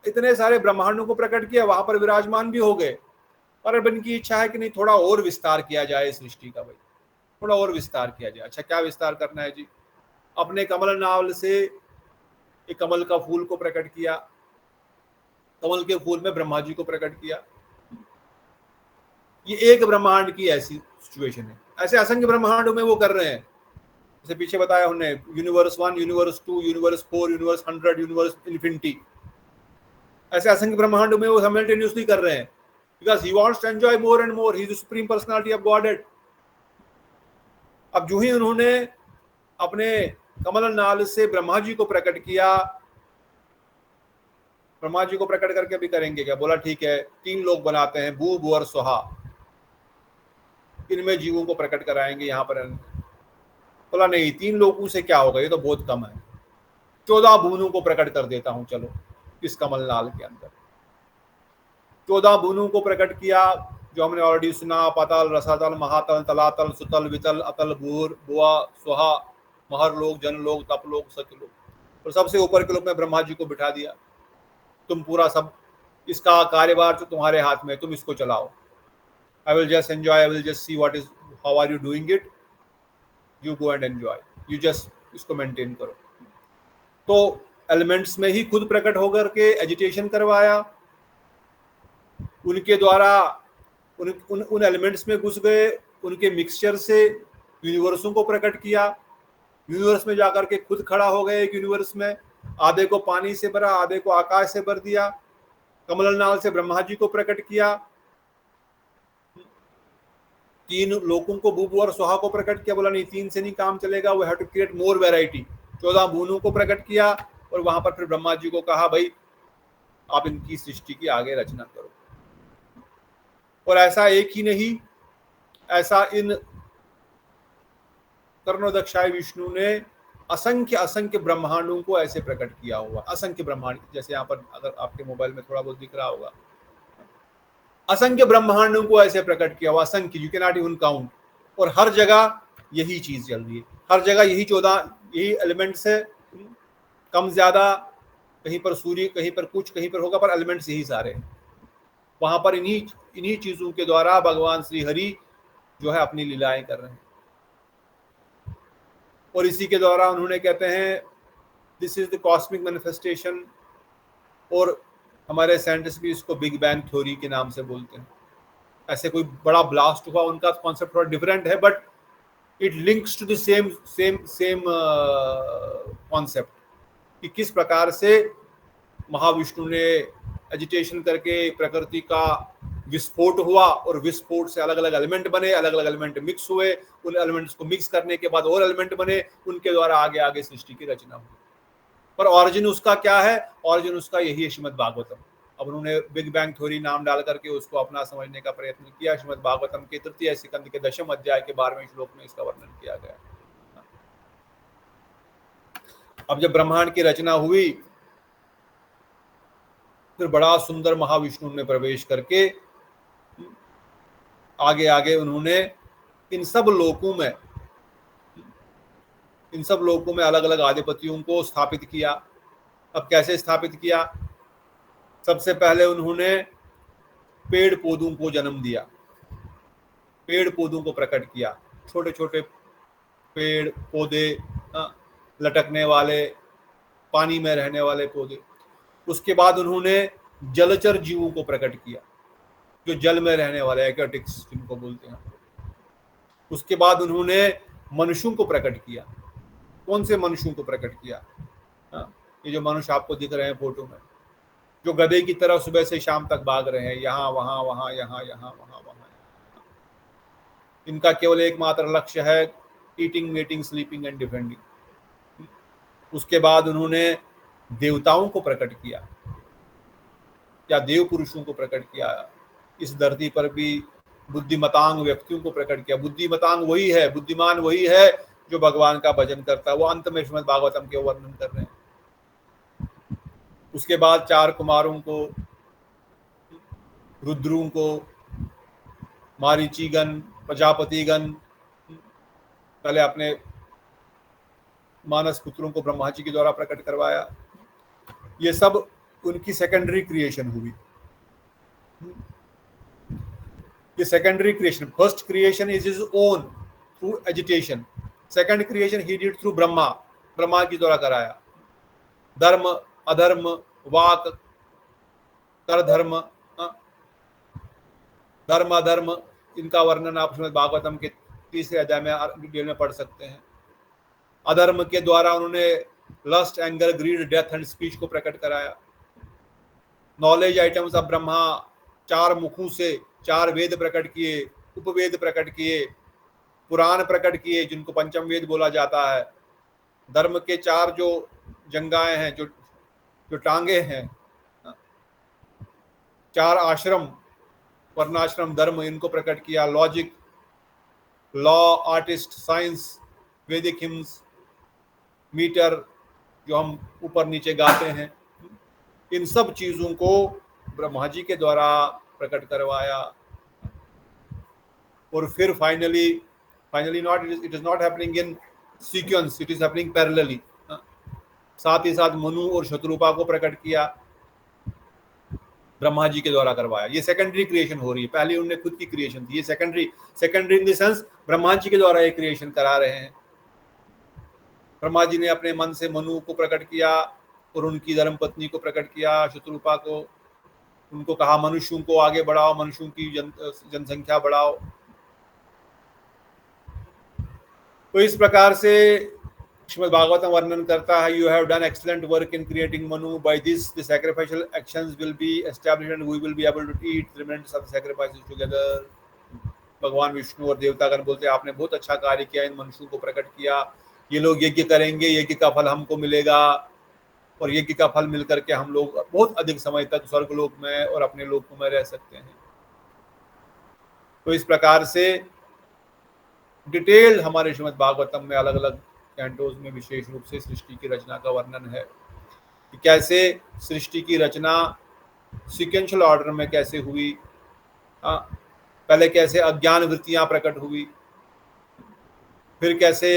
इतने सारे ब्रह्मांडों को प्रकट किया, वहां पर विराजमान भी हो गए। और अब इनकी इच्छा है कि नहीं, थोड़ा और विस्तार किया जाए सृष्टि का, भाई थोड़ा और विस्तार किया जाए। अच्छा, क्या विस्तार करना है जी? अपने कमल नावल से एक कमल का फूल को प्रकट किया, कमल के फूल में ब्रह्मा जी को प्रकट किया। ये एक ब्रह्मांड की ऐसी सिचुएशन है। ऐसे असंख्य ब्रह्मांडों में वो कर रहे हैं, जैसे पीछे बताया उन्होंने, universe 1, universe 2, universe 4, universe 100, universe infinity. ऐसे असंख्य ब्रह्मांडों में वो साइमल्टेनियसली कर रहे हैं, because he wants to enjoy more and more. He is the supreme personality of godhead. अब जो ही उन्होंने अपने कमल नाल से ब्रह्मा जी को प्रकट किया, ब्रह्मा जी को प्रकट करके भी करेंगे क्या? बोला ठीक है, 3 लोग बनाते हैं, भू भू और सुहा, इनमें जीवों को प्रकट कराएंगे यहाँ पर। बोला नहीं, 3 लोगों से क्या होगा, ये तो बहुत कम है, 14 भुवनों को प्रकट कर देता हूं। चलो इस कमल नाल के अंदर 14 भुवनों को प्रकट किया, जो हमने ऑलरेडी सुना, पाताल, रसातल, महातल, तलातल, सुतल, वितल, अतल, भूर, भुआ, सुहा, महर लोग, जन लोग, तप लोग, सत्य लोग। और सबसे ऊपर के लोग में ब्रह्मा जी को बिठा दिया। तुम पूरा सब, इसका कार्यभार तो तुम्हारे हाथ में, तुम इसको चलाओ। I will just enjoy, I will just see how are you doing it, you go and enjoy, you just इसको मेंटेन करो। तो एलिमेंट्स में ही खुद प्रकट होकर के एजिटेशन करवाया, उनके द्वारा उन एलिमेंट्स में घुस गए, उनके मिक्सचर से यूनिवर्सों को प्रकट किया। यूनिवर्स में जाकर के खुद खड़ा हो गए एक यूनिवर्स में, आधे को पानी से भरा, आधे को आकाश से भर दिया। कमल नाल से ब्रह्मा जी को प्रकट किया, 3 लोगों को, भूभु और सुहा को प्रकट किया। बोला नहीं, 3 से नहीं काम चलेगा, we have to create more variety. 14 भुवनों को प्रकट किया और वहां पर फिर ब्रह्मा जी को कहा, भाई आप इनकी सृष्टि की आगे रचना करो। और ऐसा एक ही नहीं, ऐसा इन कर्णोदक्षाय विष्णु ने असंख्य ब्रह्मांडों को ऐसे प्रकट किया हुआ। असंख्य ब्रह्मांड, जैसे यहाँ पर अगर आपके मोबाइल में थोड़ा बहुत दिख रहा होगा, असंख्य ब्रह्मांडों को ऐसे प्रकट किया हुआ, असंख्य, you can not even count. और हर जगह यही चीज चल रही है हर जगह, यही एलिमेंट्स है, कम ज्यादा, कहीं पर सूर्य, कहीं पर कुछ, कहीं पर होगा, पर एलिमेंट्स यही सारे हैं। वहां पर इन्हीं चीजों के द्वारा भगवान श्री हरि जो है अपनी लीलाएं कर रहे हैं, और इसी के द्वारा उन्होंने कहते हैं this is the cosmic manifestation, और हमारे साइंटिस्ट भी इसको बिग बैंग थ्योरी के नाम से बोलते हैं। ऐसे कोई बड़ा ब्लास्ट हुआ, उनका कॉन्सेप्ट थोड़ा डिफरेंट है, but it links to the same concept कि किस प्रकार से महाविष्णु ने एजिटेशन करके प्रकृति का विस्फोट हुआ, और विस्फोट से अलग अलग एलिमेंट बने, अलग अलग एलिमेंट मिक्स हुए, उन एलिमेंट्स को मिक्स करने के बाद और एलिमेंट बने, उनके द्वारा आगे आगे सृष्टि की रचना हुई। पर ऑरिजिन उसका क्या है? ऑरिजिन उसका यही है श्रीमद् भागवतम। अब उन्होंने बिग बैंग थ्योरी नाम डाल करके उसको अपना समझने का प्रयत्न किया। श्रीमद् भागवतम के तृतीय स्कंद के 10वें अध्याय के 12वें श्लोक में इसका वर्णन किया गया। अब जब ब्रह्मांड की रचना हुई, फिर बड़ा सुंदर महाविष्णु में प्रवेश करके आगे आगे उन्होंने इन सब लोकों में अलग अलग आधिपत्यों को स्थापित किया। अब कैसे स्थापित किया? सबसे पहले उन्होंने पेड़ पौधों को जन्म दिया, पेड़ पौधों को प्रकट किया, छोटे छोटे पेड़ पौधे, लटकने वाले, पानी में रहने वाले पौधे। उसके बाद उन्होंने जलचर जीवों को प्रकट किया, जो जल में रहने वाले एक्वाटिक्स जिनको बोलते हैं। उसके बाद उन्होंने मनुष्यों को प्रकट किया। कौन से मनुष्यों को प्रकट किया? ये जो मनुष्य आपको दिख रहे हैं फोटो में, जो गधे की तरह सुबह से शाम तक भाग रहे हैं, यहाँ वहां वहां यहाँ यहाँ वहां वहां। इनका केवल एकमात्र लक्ष्य है eating, meeting, sleeping and defending. उसके बाद उन्होंने देवताओं को प्रकट किया, या देव पुरुषों को प्रकट किया। इस धरती पर भी बुद्धिमतांग व्यक्तियों को प्रकट किया। बुद्धिमतांग वही है, बुद्धिमान वही है जो भगवान का भजन करता है। वो अंत में श्रीमद् भागवतम के वर्णन कर रहे हैं। उसके बाद 4 कुमारों को, रुद्रों को, मारीचीगण, प्रजापतिगण, पहले अपने मानस पुत्रों को ब्रह्मा जी के द्वारा प्रकट करवाया। ये सब उनकी सेकेंडरी क्रिएशन हुई। ये secondary creation, first creation is his own through agitation, second creation he did through Brahma के द्वारा कराया। धर्म, अधर्म, वाक, कर धर्म, धर्म अधर्म, इनका वर्णन आप श्रीमद् भागवतम के 3रे अध्याय में डिटेल में पढ़ सकते हैं। अधर्म के द्वारा उन्होंने lust, anger, greed, death and speech को प्रकट कराया। नॉलेज आइटम्स ऑफ ब्रह्मा, 4 मुखों से 4 वेद प्रकट किए, उपवेद प्रकट किए, पुराण प्रकट किए जिनको पंचम वेद बोला जाता है। धर्म के 4 जो जंगाएं हैं, जो टांगे हैं, 4 आश्रम, वर्णाश्रम, धर्म, इनको प्रकट किया। लॉजिक, लॉ, आर्टिस्ट, साइंस, वैदिक हिम्स, मीटर जो हम ऊपर नीचे गाते हैं, इन सब चीजों को ब्रह्मा जी के द्वारा प्रकट करवाया। और फिर finally not, it is not happening in sequence, it is happening parallelly. साथ ही साथ मनु और शत्रुपा को प्रकट किया, ब्रह्मा जी के द्वारा करवाया। ये सेकेंडरी क्रिएशन हो रही है। पहले उन्होंने खुद की क्रिएशन थी, ये secondary in the sense Brahma ji के द्वारा ये क्रिएशन करा रहे हैं। ब्रह्मा जी ने अपने मन से मनु को प्रकट किया और उनकी धर्म पत्नी को प्रकट किया, शत्रुपा को। उनको कहा मनुष्यों को आगे बढ़ाओ, मनुष्यों की जनसंख्या बढ़ाओ। तो इस प्रकार से श्रीमद् भागवतम वर्णन करता है, you have done excellent work in creating Manu, by this the sacrificial actions will be established and we will be able to eat the remainings of sacrifices together. भगवान विष्णु और देवतागण बोलते हैं आपने बहुत अच्छा कार्य किया, इन मनुष्यों को प्रकट किया, ये लोग यज्ञ करेंगे, यज्ञ का फल हमको मिलेगा, और यज्ञ का फल मिलकर के हम लोग बहुत अधिक समय तक स्वर्गलोक में और अपने लोकों में रह सकते हैं। तो इस प्रकार से डिटेल हमारे श्रीमद् भागवतम में अलग अलग कैंटोज में विशेष रूप से सृष्टि की रचना का वर्णन है कि कैसे सृष्टि की रचना सीक्वेंशियल ऑर्डर में कैसे हुई। पहले कैसे अज्ञान वृत्तियां प्रकट हुई, फिर कैसे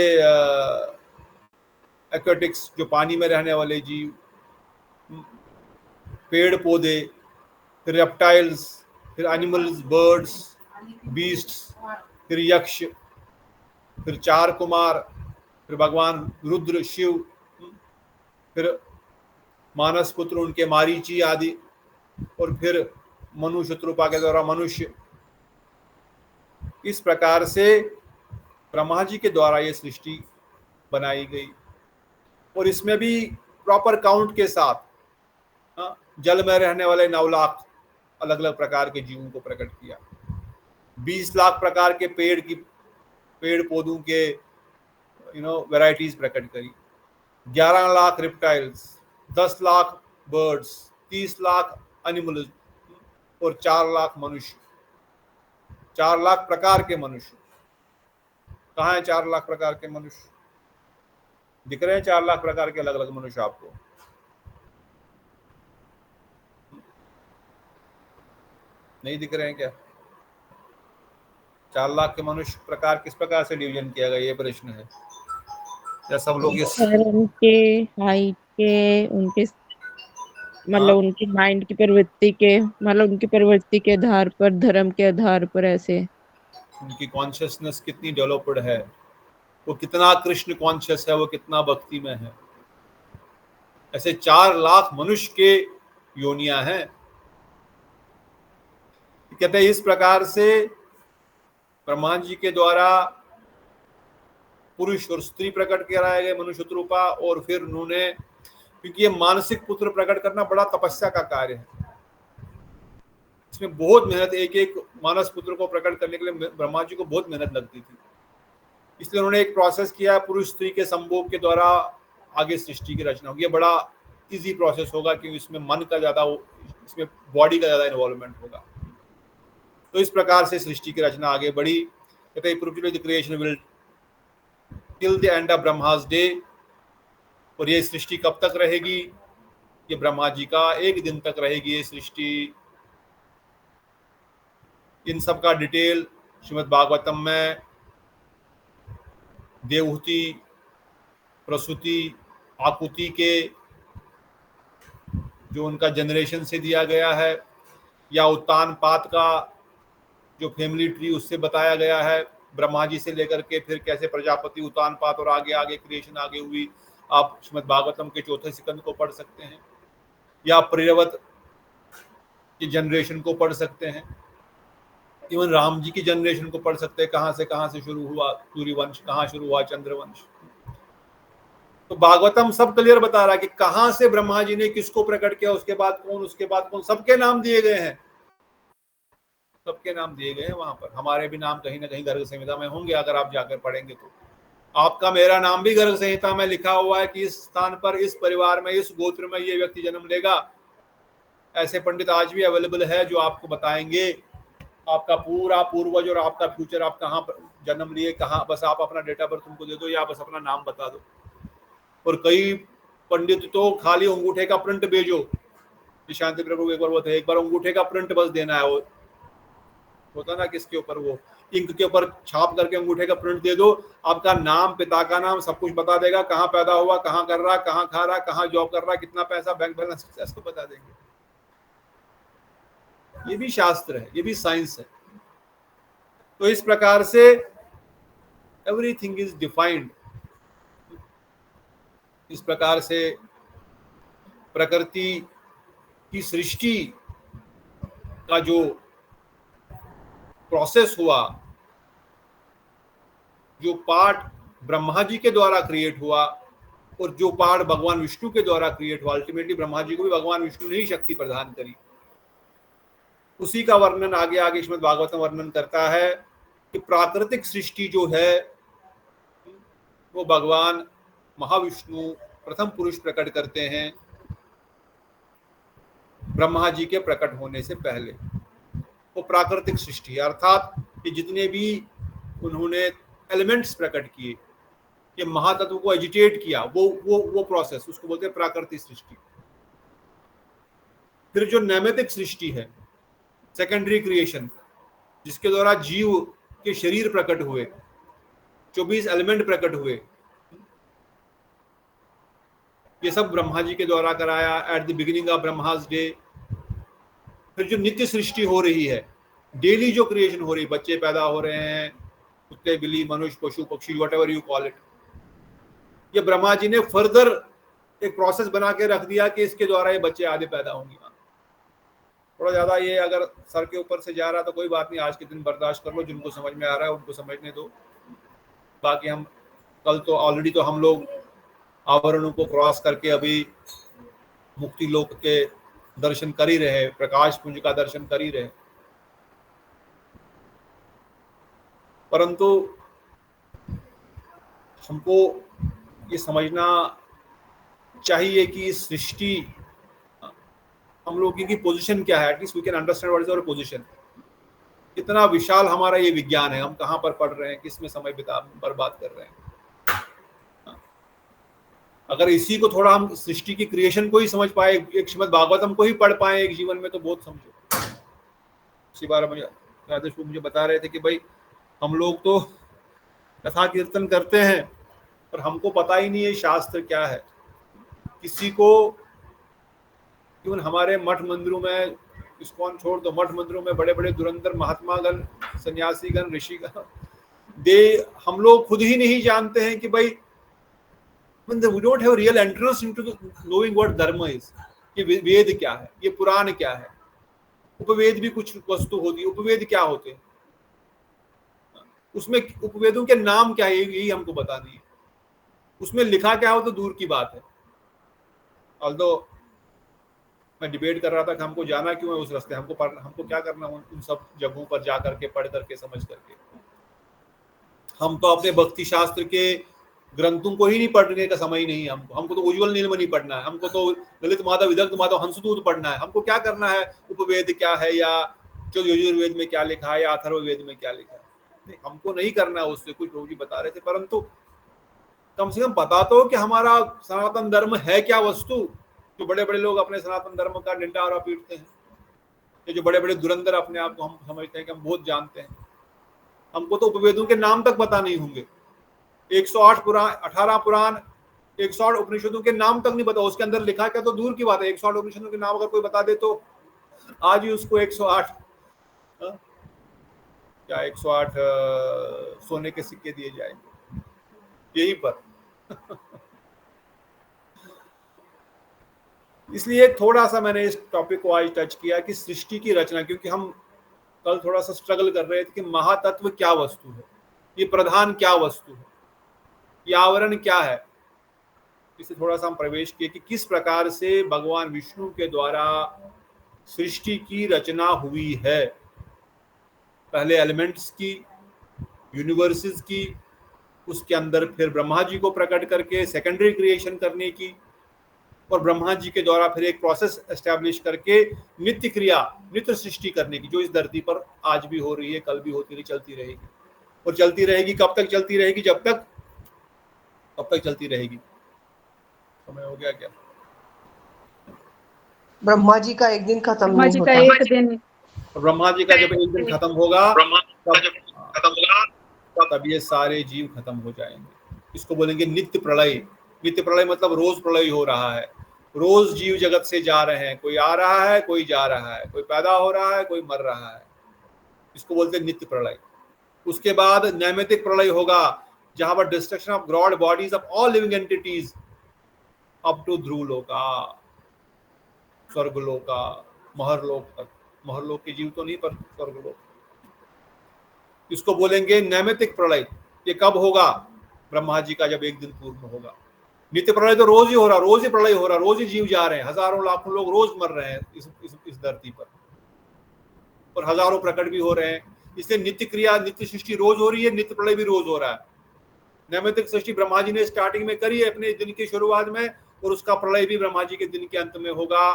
एक्वेटिक्स जो पानी में रहने वाले जीव, पेड़ पौधे, फिर रेप्टाइल्स, फिर एनिमल्स, बर्ड्स, बीस्ट्स, फिर यक्ष, फिर चार कुमार, फिर भगवान रुद्र शिव, फिर मानस पुत्र उनके मारीची आदि, और फिर मनु शत्रुपा के द्वारा मनुष्य। इस प्रकार से ब्रह्मा जी के द्वारा ये सृष्टि बनाई गई, और इसमें भी प्रॉपर काउंट के साथ जल में रहने वाले 9 लाख अलग अलग प्रकार के जीवों को प्रकट किया, 20 लाख प्रकार के पेड़ पौधों के वैरायटीज प्रकट करी, 11 lakh reptiles, 10 lakh birds, 30 lakh animals, और 4 लाख मनुष्य, 4 लाख प्रकार के मनुष्य। कहाँ है 4 लाख प्रकार के मनुष्य? दिख रहे हैं 4 लाख प्रकार के अलग अलग मनुष्य आपको? नहीं दिख रहे हैं क्या? 4 लाख के मनुष्य प्रकार किस प्रकार से डिवीजन किया गया, ये प्रश्न है। या सब लोग उनके हाइट के, उनके मतलब उनकी माइंड की प्रवृत्ति के, मतलब उनकी प्रवृत्ति के आधार पर, धर्म के आधार पर, ऐसे उनकी कॉन्शियसनेस कितनी डेवलप्ड है, वो कितना कृष्ण कॉन्शियस है, वो कितना भक्ति में है। ऐसे 4 लाख मनुष्य के योनियां हैं। कहते हैं इस प्रकार से ब्रह्मा जी के द्वारा पुरुष और स्त्री प्रकट कराए गए मनुष्य रूपा, और फिर उन्होंने, क्योंकि ये मानसिक पुत्र प्रकट करना बड़ा तपस्या का कार्य है, इसमें बहुत मेहनत, एक एक मानस पुत्र को प्रकट करने के लिए ब्रह्मा जी को बहुत मेहनत लगती थी। इसलिए उन्होंने एक प्रोसेस किया, पुरुष स्त्री के संभोग के द्वारा आगे सृष्टि की रचना होगी। ये बड़ा इजी प्रोसेस होगा क्योंकि इसमें मन का ज्यादा, इसमें बॉडी का ज्यादा इन्वॉल्वमेंट होगा। तो इस प्रकार से सृष्टि की रचना आगे बढ़ी। कहते हैं creation will till the end of Brahma's day. और ये सृष्टि कब तक रहेगी? ये ब्रह्मा जी का एक दिन तक रहेगी ये सृष्टि। इन सब का डिटेल श्रीमद् भागवतम में देवहूति, प्रसूति, आकुति के जो उनका जनरेशन से दिया गया है, या उत्तान पात का जो फैमिली ट्री उससे बताया गया है, ब्रह्मा जी से लेकर के फिर कैसे प्रजापति, उत्तान पात और आगे आगे क्रिएशन आगे हुई। आप श्रीमद् भागवतम के 4थे स्कंद को पढ़ सकते हैं, या प्रियव्रत की जनरेशन को पढ़ सकते हैं, इवन राम जी की जनरेशन को पढ़ सकते हैं, कहाँ से शुरू हुआ सूर्यवंश, कहाँ शुरू हुआ चंद्रवंश। तो भागवतम सब क्लियर बता रहा है कि कहाँ से ब्रह्मा जी ने किसको प्रकट किया, उसके बाद कौन, सबके नाम दिए गए हैं, सबके नाम दिए गए हैं वहां पर। हमारे भी नाम कहीं ना कहीं गर्ग संहिता में होंगे, अगर आप जाकर पढ़ेंगे तो। आपका मेरा नाम भी गर्ग संहिता में लिखा हुआ है कि इस स्थान पर, इस परिवार में, इस गोत्र में ये व्यक्ति जन्म लेगा। ऐसे पंडित आज भी अवेलेबल है जो आपको बताएंगे आपका पूरा पूर्वज और आपका फ्यूचर, आप कहाँ जन्म लिए, कहाँ, बस आप अपना डेट ऑफ बर्थ उनको दे दो या बस अपना नाम बता दो। और कई पंडित तो खाली अंगूठे का प्रिंट भेजो, शांति प्रभु एक बार वो थे, एक बार अंगूठे का प्रिंट बस देना है, वो होता ना किसके ऊपर, वो इंक के ऊपर छाप करके अंगूठे का प्रिंट दे दो, आपका नाम, पिता का नाम, सब कुछ बता देगा, कहाँ पैदा हुआ, कहाँ कर रहा, कहाँ खा रहा, कहाँ जॉब कर रहा, कितना पैसा, बैंक बैलेंस, इसको बता देंगे। ये भी शास्त्र है, ये भी साइंस है। तो इस प्रकार से एवरीथिंग इज डिफाइंड। इस प्रकार से प्रकृति की सृष्टि का जो प्रोसेस हुआ, जो पार्ट ब्रह्मा जी के द्वारा क्रिएट हुआ और जो पार्ट भगवान विष्णु के द्वारा क्रिएट हुआ, अल्टीमेटली ब्रह्मा जी को भी भगवान विष्णु ने ही शक्ति प्रदान करी, उसी का वर्णन आगे आगे श्रीमद् भागवतम वर्णन करता है कि प्राकृतिक सृष्टि जो है वो भगवान महाविष्णु प्रथम पुरुष प्रकट करते हैं ब्रह्मा जी के प्रकट होने से पहले। वो प्राकृतिक सृष्टि, अर्थात कि जितने भी उन्होंने एलिमेंट्स प्रकट किए, ये महातत्व को एजिटेट किया, वो प्रोसेस, उसको बोलते हैं प्राकृतिक सृष्टि। फिर जो नैमित्तिक सृष्टि है, सेकेंडरी क्रिएशन, जिसके द्वारा जीव के शरीर प्रकट हुए, 24 एलिमेंट प्रकट हुए, ये सब ब्रह्मा जी के द्वारा कराया at the beginning of Brahma's day. फिर जो नित्य सृष्टि हो रही है, डेली जो क्रिएशन हो रही है, बच्चे पैदा हो रहे हैं, कुत्ते बिल्ली मनुष्य पशु पक्षी what ever you call it, ये ब्रह्मा जी ने फर्दर एक प्रोसेस बना के रख दिया कि इसके द्वारा ये बच्चे आगे पैदा होंगे। थोड़ा ज्यादा ये अगर सर के ऊपर से जा रहा तो कोई बात नहीं, आज के दिन बर्दाश्त कर लो, जिनको समझ में आ रहा है उनको समझने दो। बाकी हम कल तो ऑलरेडी तो हम लोग आवरणों को क्रॉस करके अभी मुक्ति लोक के दर्शन कर ही रहे, प्रकाश पुंज का दर्शन कर ही रहे, परंतु हमको ये समझना चाहिए कि सृष्टि, हम लोग की पोजीशन क्या है, at least we can understand what is our position. कितना विशाल हमारा ये विज्ञान है, हम कहाँ पर पढ़ रहे हैं, किस में समय बर्बाद कर रहे हैं। अगर इसी को थोड़ा हम सृष्टि की क्रिएशन को ही समझ पाए, एक श्रीमद् भागवतम को ही पढ़ पाए एक जीवन में, तो बहुत समझो। इसी बार मुझे बता रहे थे कि भाई हम लोग तो कथा कीर्तन करते हैं पर हमको पता ही नहीं है शास्त्र क्या है। किसी को इवन हमारे मठ मंदिरों में, इस्कॉन छोड़ दो, मठ मंदिरों में बड़े बड़े दुरंतर महात्मागण, सन्यासीगण, ऋषिगण, हम लोग खुद ही नहीं जानते हैं कि भाई we don't have real entrance into knowing what dharma is, कि वेद क्या है, ये पुराण क्या है, उपवेद भी कुछ वस्तु होती है, उपवेद क्या होते हैं, उसमें उपवेदों के नाम क्या है, यही हमको पता नहीं है। उसमें लिखा क्या हो तो दूर की बात है। ऑल्दो मैं डिबेट कर रहा था कि हमको जाना क्यों है उस रास्ते, हमको क्या करना है उन सब जगहों पर जा करके, पढ़ करके, समझ करके। हम तो अपने भक्ति शास्त्र के ग्रंथों को ही नहीं पढ़ने का समय ही नहीं है हमको तो उज्ज्वल नीलमणि पढ़ना है, हमको तो ललित माधव, विदग्ध माधव, हंसदूत पढ़ना है। हमको क्या करना है, उपवेद क्या है या जो यजुर्वेद में क्या लिखा है या अथर्ववेद में क्या लिखा है, नहीं, हमको नहीं करना है उससे। कुछ लोग बता रहे थे, परंतु कम से कम पता तो कि हमारा सनातन धर्म है क्या वस्तु। जो बड़े बड़े लोग अपने सनातन धर्म का निंदा पीटते हैं, ये जो बड़े बड़े दुरंदर अपने आप को हम समझते हैं कि हम बहुत जानते हैं, हमको तो उपवेदों के नाम तक पता नहीं होंगे। 108 पुराण, 18 पुराण, 108 उपनिषदों के नाम तक नहीं पता, उसके अंदर लिखा क्या तो दूर की बात है। 108 उपनिषदों के नाम अगर कोई बता दे तो आज ही उसको 108 क्या 108 सोने के सिक्के दिए जाएंगे यहीं पर। इसलिए थोड़ा सा मैंने इस टॉपिक को आज टच किया कि सृष्टि की रचना, क्योंकि हम कल थोड़ा सा स्ट्रगल कर रहे थे कि महातत्व क्या वस्तु है, ये प्रधान क्या वस्तु है, ये आवरण क्या है। इसे थोड़ा सा हम प्रवेश किए कि किस प्रकार से भगवान विष्णु के द्वारा सृष्टि की रचना हुई है। पहले एलिमेंट्स की, यूनिवर्सेस की, उसके अंदर फिर ब्रह्मा जी को प्रकट करके सेकेंडरी क्रिएशन करने की, और ब्रह्मा जी के द्वारा फिर एक प्रोसेस एस्टैब्लिश करके नित्य क्रिया, नित्य सृष्टि करने की, जो इस धरती पर आज भी हो रही है, कल भी होती रही, चलती रहेगी और चलती रहेगी। कब तक चलती रहेगी? जब तक चलती रहेगी। समय हो गया क्या? ब्रह्मा जी का एक दिन खत्म ब्रह्मा नहीं जी होता। का एक दिन, ब्रह्मा जी का जब एक दिन खत्म होगा तब ये सारे जीव खत्म हो जाएंगे। इसको बोलेंगे नित्य प्रलय। नित्य प्रलय मतलब रोज प्रलय हो रहा है, रोज जीव जगत से जा रहे हैं, कोई आ रहा है, कोई जा रहा है, कोई पैदा हो रहा है, कोई मर रहा है। इसको बोलते हैं नित्य प्रलय। उसके बाद नैमित्तिक प्रलय होगा, जहां पर destruction of god bodies of all living entities up to Dhruvaloka, Swargaloka, Maharlok तक। महरलोक के जीव तो नहीं, पर स्वर्गलोक। इसको बोलेंगे नैमित्तिक प्रलय। ये कब होगा? ब्रह्मा जी का जब एक दिन पूर्ण होगा। नित्य प्रलय तो रोज ही हो रहा, रोज ही प्रलय हो रहा, रोज ही जीव जा रहे हैं, हजारों लाखों लोग रोज मर रहे हैं इस धरती पर, और हजारों प्रकट भी हो रहे हैं। इसलिए नित्य क्रिया, नित्य सृष्टि रोज हो रही है, नित्य प्रलय भी रोज हो रहा है। नैमित्तिक सृष्टि ब्रह्मा जी ने स्टार्टिंग में करी है अपने दिन की शुरुआत में, और उसका प्रलय भी ब्रह्मा जी के दिन के अंत में होगा।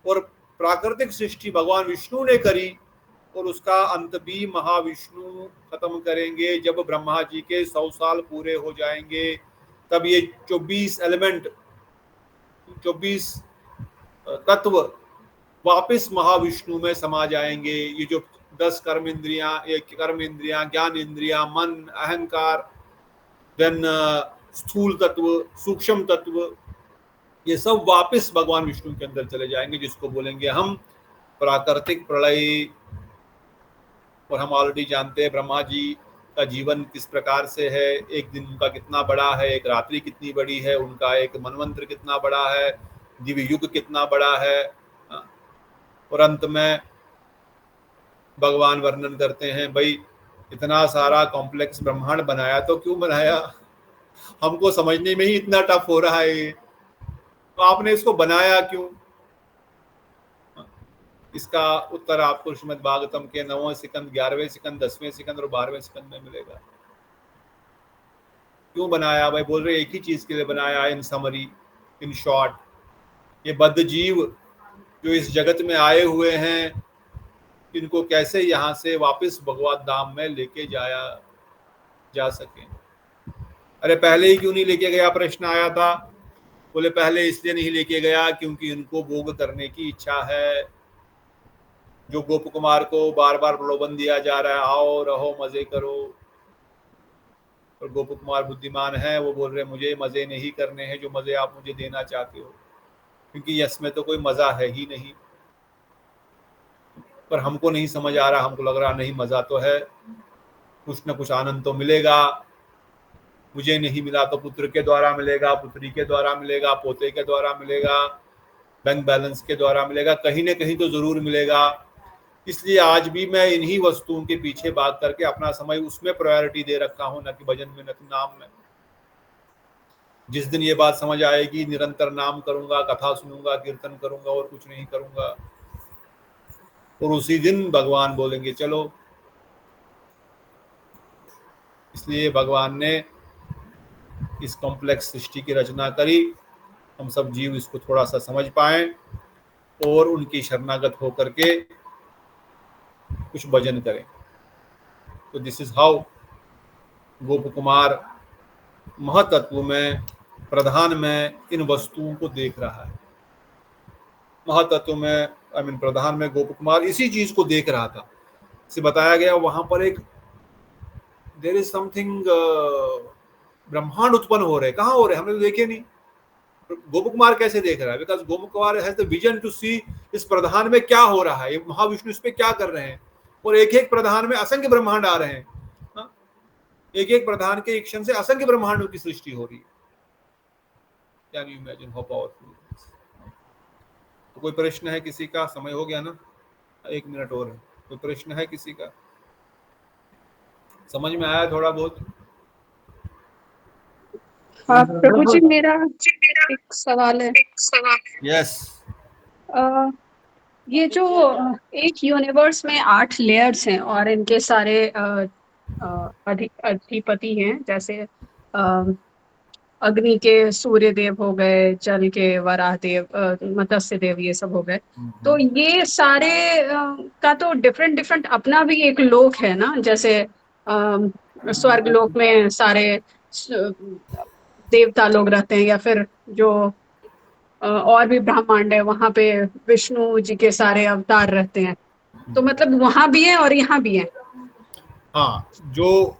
और प्राकृतिक सृष्टि भगवान विष्णु ने करी, और उसका अंत भी महाविष्णु खत्म करेंगे जब ब्रह्मा जी के 100 साल पूरे हो जाएंगे। तब ये 24 एलिमेंट, 24 तत्व वापस महाविष्णु में समा जाएंगे। ये जो 10 कर्म इंद्रियां, ज्ञान इंद्रियां, मन, अहंकार, देन स्थूल तत्व, सूक्ष्म तत्व, ये सब वापस भगवान विष्णु के अंदर चले जाएंगे, जिसको बोलेंगे हम प्राकृतिक प्रलय। और हम ऑलरेडी जानते हैं ब्रह्मा जी का जीवन किस प्रकार से है, एक दिन उनका कितना बड़ा है, एक रात्रि कितनी बड़ी है, उनका एक मनवंत्र कितना बड़ा है, दिव्य युग कितना बड़ा है। और अंत में भगवान वर्णन करते हैं, भाई इतना सारा कॉम्प्लेक्स ब्रह्मांड बनाया तो क्यों बनाया, हमको समझने में ही इतना टफ हो रहा है, तो आपने इसको बनाया क्यों? इसका उत्तर आपको श्रीमद् भागवतम के 9वें सिकंद, 11वें सिकंद, 10वें सिकंद और 12वें सिकंद में मिलेगा। क्यों बनाया भाई? बोल रहे एक ही चीज के लिए बनाया, इन समरी, इन शॉर्ट, ये बद्ध जीव जो इस जगत में आए हुए हैं, इनको कैसे यहाँ से वापस भगवत धाम में लेके जाया जा सके। अरे पहले ही क्यों नहीं लेके गया, प्रश्न आया था। बोले पहले इसलिए नहीं लेके गया क्योंकि इनको भोग करने की इच्छा है। जो गोप कुमार को बार बार प्रलोभन दिया जा रहा है, आओ रहो मजे करो, और गोप कुमार बुद्धिमान है, वो बोल रहे मुझे मजे नहीं करने हैं जो मजे आप मुझे देना चाहते हो, क्योंकि इसमें तो कोई मजा है ही नहीं। पर हमको नहीं समझ आ रहा, हमको लग रहा नहीं मजा तो है, कुछ ना कुछ आनंद तो मिलेगा। मुझे नहीं मिला तो पुत्र के द्वारा मिलेगा, पुत्री के द्वारा मिलेगा, पोते के द्वारा मिलेगा, बैंक बैलेंस के द्वारा मिलेगा, कहीं ना कहीं तो जरूर मिलेगा। इसलिए आज भी मैं इन्हीं वस्तुओं के पीछे भाग करके अपना समय उसमें प्रायोरिटी दे रखा हूं, न कि भजन में, न कि नाम में। जिस दिन ये बात समझ आएगी, निरंतर नाम करूंगा, कथा सुनूंगा, कीर्तन करूंगा और कुछ नहीं करूंगा, और उसी दिन भगवान बोलेंगे चलो। इसलिए भगवान ने इस कॉम्प्लेक्स सृष्टि की रचना करी, हम सब जीव इसको थोड़ा सा समझ पाए और उनकी शरणागत होकर के कुछ भजन करें। तो दिस इज हाउ गोप कुमार महतत्व में, प्रधान में इन वस्तुओं को देख रहा है। महतत्व में प्रधान में गोप कुमार इसी चीज को देख रहा था। इसे बताया गया वहां पर एक देयर इज समथिंग, ब्रह्मांड उत्पन्न हो रहे, कहाँ हो रहे हमने तो देखे नहीं। गोप कुमार कैसे देख रहा है? Because Gop Kumar has the vision to see इस प्रधान में क्या हो रहा है, ये महाविष्णु इस पे क्या कर रहे हैं, और एक एक प्रधान में असंख्य ब्रह्मांड आ रहे हैं। एक एक प्रधान के एक क्षण से असंख्य ब्रह्मांडों की सृष्टि हो रही है। Can you imagine how powerful? तो कोई प्रश्न है किसी का? समय हो गया ना, 1 मिनट और है। कोई प्रश्न है किसी का? समझ में आया थोड़ा बहुत? हाँ प्रभु जी, मेरा एक सवाल है। यस। ये जो एक यूनिवर्स में 8 लेयर्स हैं और इनके सारे अधिपति हैं, जैसे अग्नि के सूर्य देव हो गए, जल के वराह देव, मत्स्य देव, ये सब हो गए। तो ये सारे का तो डिफरेंट डिफरेंट अपना भी एक लोक है ना, जैसे स्वर्ग लोक में सारे देवता लोग रहते हैं, या फिर जो और भी ब्रह्मांड है वहां पे विष्णु जी के सारे अवतार रहते हैं। तो मतलब वहां भी है और यहाँ भी है। हाँ, जो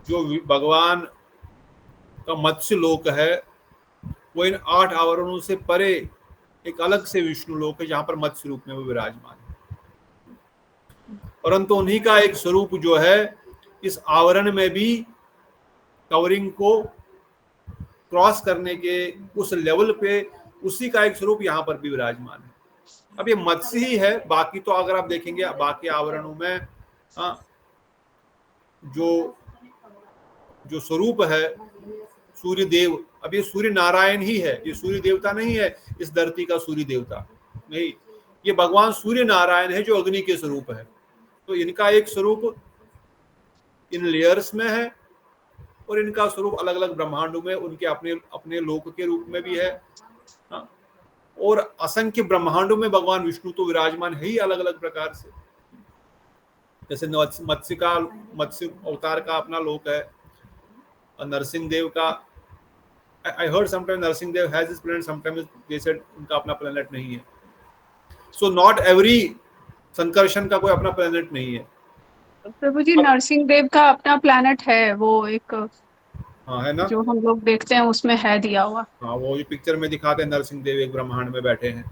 जो भगवान का मत्स्य लोक है वो इन 8 आवरणों से परे एक अलग से विष्णु लोक है, जहां पर मत्स्य रूप में वो विराजमान है। परंतु उन्हीं का एक स्वरूप जो है इस आवरण में भी कवरिंग को क्रॉस करने के उस लेवल पे उसी का एक स्वरूप यहाँ पर भी विराजमान है। अब ये मत्स्य ही है, बाकी तो अगर आप देखेंगे बाकी आवरणों में जो स्वरूप है सूर्य देव, अब ये सूर्य नारायण ही है, ये सूर्य देवता नहीं है इस धरती का सूर्य देवता नहीं, ये भगवान सूर्य नारायण है जो अग्नि के स्वरूप है। तो इनका एक स्वरूप इन लेयर्स में है और इनका स्वरूप अलग अलग ब्रह्मांडों में उनके अपने अपने लोक के रूप में भी है। और असंख्य ब्रह्मांडों में भगवान विष्णु तो विराजमान है ही अलग अलग प्रकार से। जैसे मत्स्य अवतार का अपना लोक है, नरसिंह देव का, I heard sometime Narasimha Dev has his planet, sometime they said उनका अपना प्लैनेट नहीं है। सो नॉट एवरी संकर्षण का कोई अपना प्लैनेट नहीं है। प्रभु जी, नरसिंह देव का अपना प्लैनेट है, वो एक हाँ है ना, जो हम लोग देखते हैं उसमें है दिया हुआ। हाँ वो जो पिक्चर में दिखाते हैं नरसिंह देव एक ब्रह्मांड में बैठे हैं,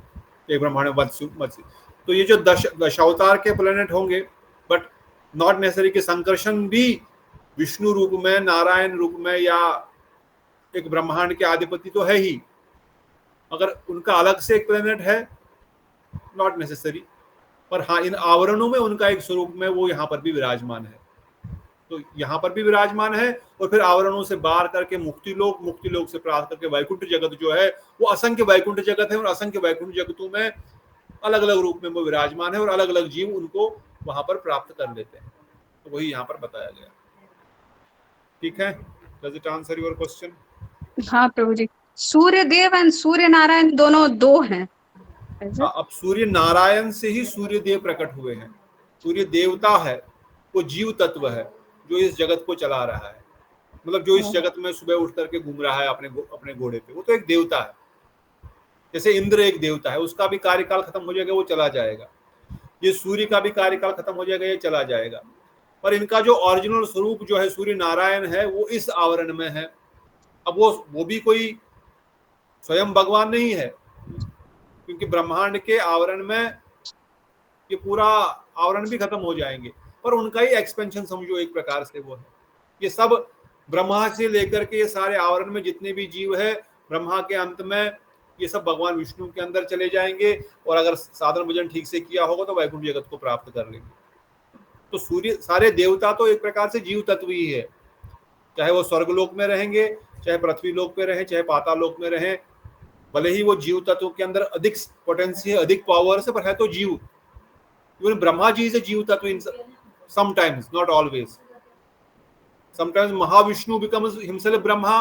एक ब्रह्मांड में मत्स्य। तो ये जो दशावतार के प्लेनेट होंगे, बट नॉट नेसेसरी कि संकर्षण भी विष्णु रूप में, नारायण रूप में, या एक ब्रह्मांड के अधिपति तो है ही, अगर उनका अलग से एक प्लेनेट है नॉट नेसेसरी, पर हाँ इन आवरणों में उनका एक स्वरूप में वो यहाँ पर भी विराजमान है। तो यहाँ पर भी विराजमान है, और फिर आवरणों से बाहर करके मुक्ति लोक से प्राप्त करके वैकुंठ जगत जो है वो असंख्य वैकुंठ जगत है, और असंख्य वैकुंठ जगतों में अलग अलग रूप में वो विराजमान है, और अलग अलग जीव उनको वहां पर प्राप्त कर लेते हैं। तो वही यहाँ पर बताया गया। ठीक है, does it answer your question? हाँ प्रभु जी, सूर्य देव एंड सूर्य नारायण दोनों दो हैं। हाँ, अब सूर्य नारायण से ही सूर्य देव प्रकट हुए हैं। सूर्य देवता है, वो जीव तत्व है जो इस जगत को चला रहा है, मतलब जो इस जगत में सुबह उठ करके घूम रहा है अपने घोड़े पे, वो तो एक देवता है। जैसे इंद्र एक देवता है, उसका भी कार्यकाल खत्म हो जाएगा, वो चला जाएगा। ये सूर्य का भी कार्यकाल खत्म हो जाएगा, ये चला जाएगा। पर इनका जो ओरिजिनल स्वरूप जो है सूर्य नारायण है, वो इस आवरण में है। अब वो भी कोई स्वयं भगवान नहीं है, क्योंकि ब्रह्मांड के आवरण में ये पूरा आवरण भी खत्म हो जाएंगे, पर उनका ही एक्सपेंशन समझो एक प्रकार से वो है। ये सब ब्रह्मा से लेकर के ये सारे आवरण में जितने भी जीव है, ब्रह्मा के अंत में ये सब भगवान विष्णु के अंदर चले जाएंगे, और अगर साधन भजन ठीक से किया होगा तो वैकुंठ जगत को प्राप्त कर लेंगे। तो सूर्य सारे देवता तो एक प्रकार से जीव तत्व ही है, चाहे वो स्वर्गलोक में रहेंगे, चाहे पृथ्वी लोक पे रहे, चाहे पाताल लोक में रहे, भले ही वो जीव तत्व के अंदर अधिक पोटेंसी है, अधिक पावर है, पर है तो जीव। इवन ब्रह्मा जी से जीव तत्व इन sometimes, not always. Sometimes Mahavishnu becomes himself Brahma,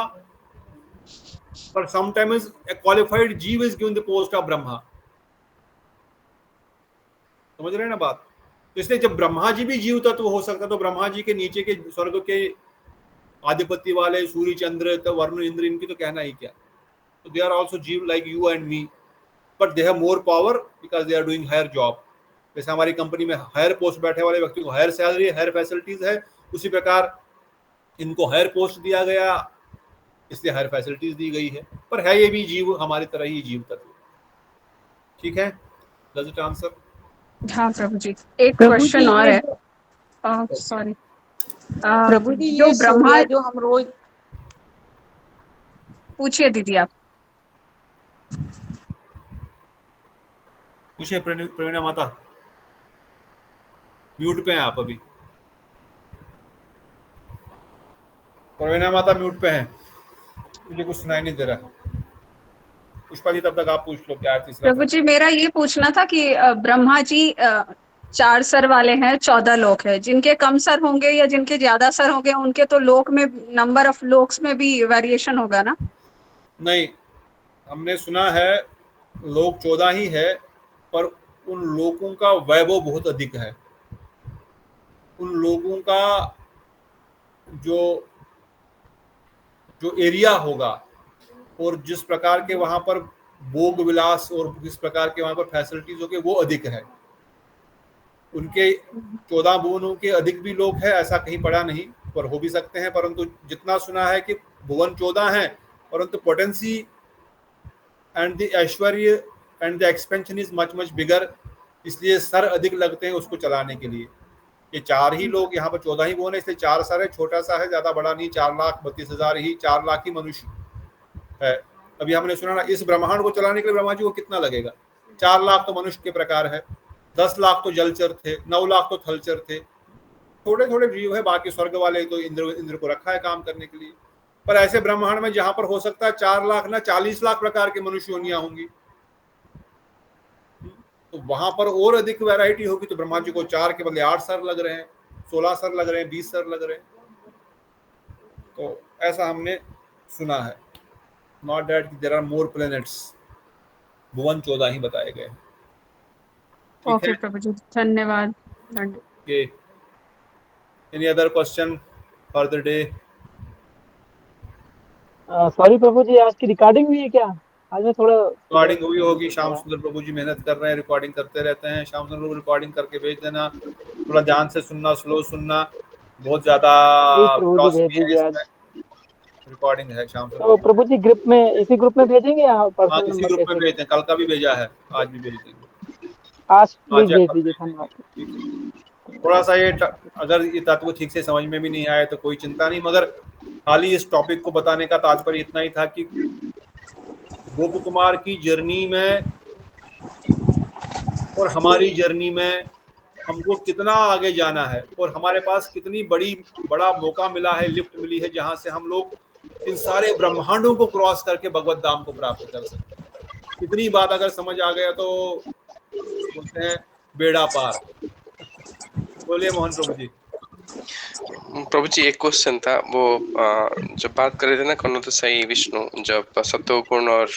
but sometimes a qualified जीव is given the post of Brahma. समझ रहे हैं ना बात? इसलिए जब ब्रह्मा जी भी जीव तत्व हो सकता, तो ब्रह्मा जी के नीचे के स्वर्ग के आधिपत्य वाले सूर्य चंद्र तो वरुण इंद्र, इनकी तो कहना ही क्या। तो they are also जीव like you and me, but they have more power because they are doing higher job। जैसे हमारी कंपनी में हायर पोस्ट बैठे वाले व्यक्ति को हायर सैलरी, हायर फैसिलिटीज है, उसी प्रकार इनको हायर पोस्ट दिया गया, इसलिए हायर फैसिलिटीज दी गई है, पर है ये भी जीव, हमारी तरह ही जीव तत्व। ठीक है, डज इट आंसर? हाँ प्रभु जी, एक क्वेश्चन और है। सॉरी प्रभु जी, जो ये ब्रह्मा, सूर्य जो हम रोज पूछिए दीदी आप। पूछिए प्रवीणा माता, म्यूट पे हैं आप अभी। प्रवीणा माता म्यूट पे हैं, मुझे कुछ सुनाई नहीं दे रहा। पुष्पा जी तब तक आप पूछ लो क्या तीसरा। प्रभु जी मेरा ये पूछना था कि ब्रह्मा जी 4 सर वाले हैं, 14 लोक है, जिनके कम सर होंगे या जिनके ज्यादा सर होंगे, उनके तो लोक में नंबर ऑफ लोक्स में भी वेरिएशन होगा ना? नहीं, हमने सुना है लोक 14 ही है, पर उन लोगों का वैभव बहुत अधिक है। उन लोगों का जो जो एरिया होगा, और जिस प्रकार के वहां पर भोग विलास और जिस प्रकार के वहां पर फैसिलिटीज होगी, वो अधिक है। उनके 14 भुवनों के अधिक भी लोग है, ऐसा कहीं पड़ा नहीं, पर हो भी सकते हैं। परंतु जितना सुना है कि भुवन 14 हैं, परंतु potency and the Aishwarya and the expansion is much much bigger, इसलिए सर अधिक लगते हैं उसको चलाने के लिए। ये 4 ही लोग, यहाँ पर 14 ही भुवन है, इसलिए 4 सर है, छोटा सा है, ज्यादा बड़ा नहीं। 4,32,000 ही, 4 लाख ही मनुष्य है। अभी हमने सुना ना, इस ब्रह्मांड को चलाने के लिए ब्रह्मा जी को कितना लगेगा? 4 लाख तो मनुष्य के प्रकार है, 10 लाख तो जलचर थे, 9 लाख तो थलचर थे, थोड़े थोड़े जीव है, बाकी स्वर्ग वाले तो इंद्र को रखा है काम करने के लिए। पर ऐसे ब्रह्मांड में जहां पर हो सकता है 4 लाख ना 40 लाख प्रकार के मनुष्य योनियां होंगी, तो वहां पर और अधिक वैरायटी होगी। तो ब्रह्मा जी को 4 के बदले 8 सर लग रहे हैं, 16 सर लग रहे हैं, 20 सर लग रहे हैं। तो ऐसा हमने सुना है, not that there are more planets. भुवन 14 ही बताए गए। ओके प्रभु जी, धन्यवाद। Okay, any other question for the day? Sorry Prabhu ji, आज की रिकॉर्डिंग भी है क्या? आज मैं थोड़ा रिकॉर्डिंग हुई होगी, श्याम सुंदर प्रभु जी मेहनत कर रहे हैं, रिकॉर्डिंग करते रहते हैं। श्याम सुंदर प्रभु रिकॉर्डिंग करके भेज देना, थोड़ा ध्यान से सुनना, स्लो सुनना, बहुत ज्यादा प्रभु जी भेज दीजिए आज। रिकॉर्डिंग है शाम से। तो प्रभु जी ग्रुप में, इसी ग्रुप में भेजेंगे या हाँ, पर्सनल इसी नंबर ग्रुप में कैसे? भेजते हैं, कल का भी भेजा है, आज भी भेज देंगे। आज प्लीज आज या भेज कल दीजिए, भेज देंगे। धन्यवाद। ठीक है। थोड़ा सा ये अगर ये तत्व ठीक से समझ में भी नहीं आए तो कोई चिंता नहीं, मगर खाली इस टॉपिक को बताने का तात्पर्य इतना ही था कि गोप कुमार की जर्नी में और हमारी जर्नी में हमको कितना आगे जाना है, और हमारे पास कितनी बड़ा मौका मिला है, लिफ्ट मिली है, जहां से हम लोग इन सारे ब्रह्मांडों को क्रॉस करके भगवत धाम को प्राप्त कर सकते हैं। इतनी बात अगर समझ आ गया तो बोलते हैं बेड़ा पार। बोलिए मोहन प्रभु जी। प्रभु जी एक क्वेश्चन था, वो जब बात कर रहे थे ना कौन तो सही विष्णु, जब सत्वगुण और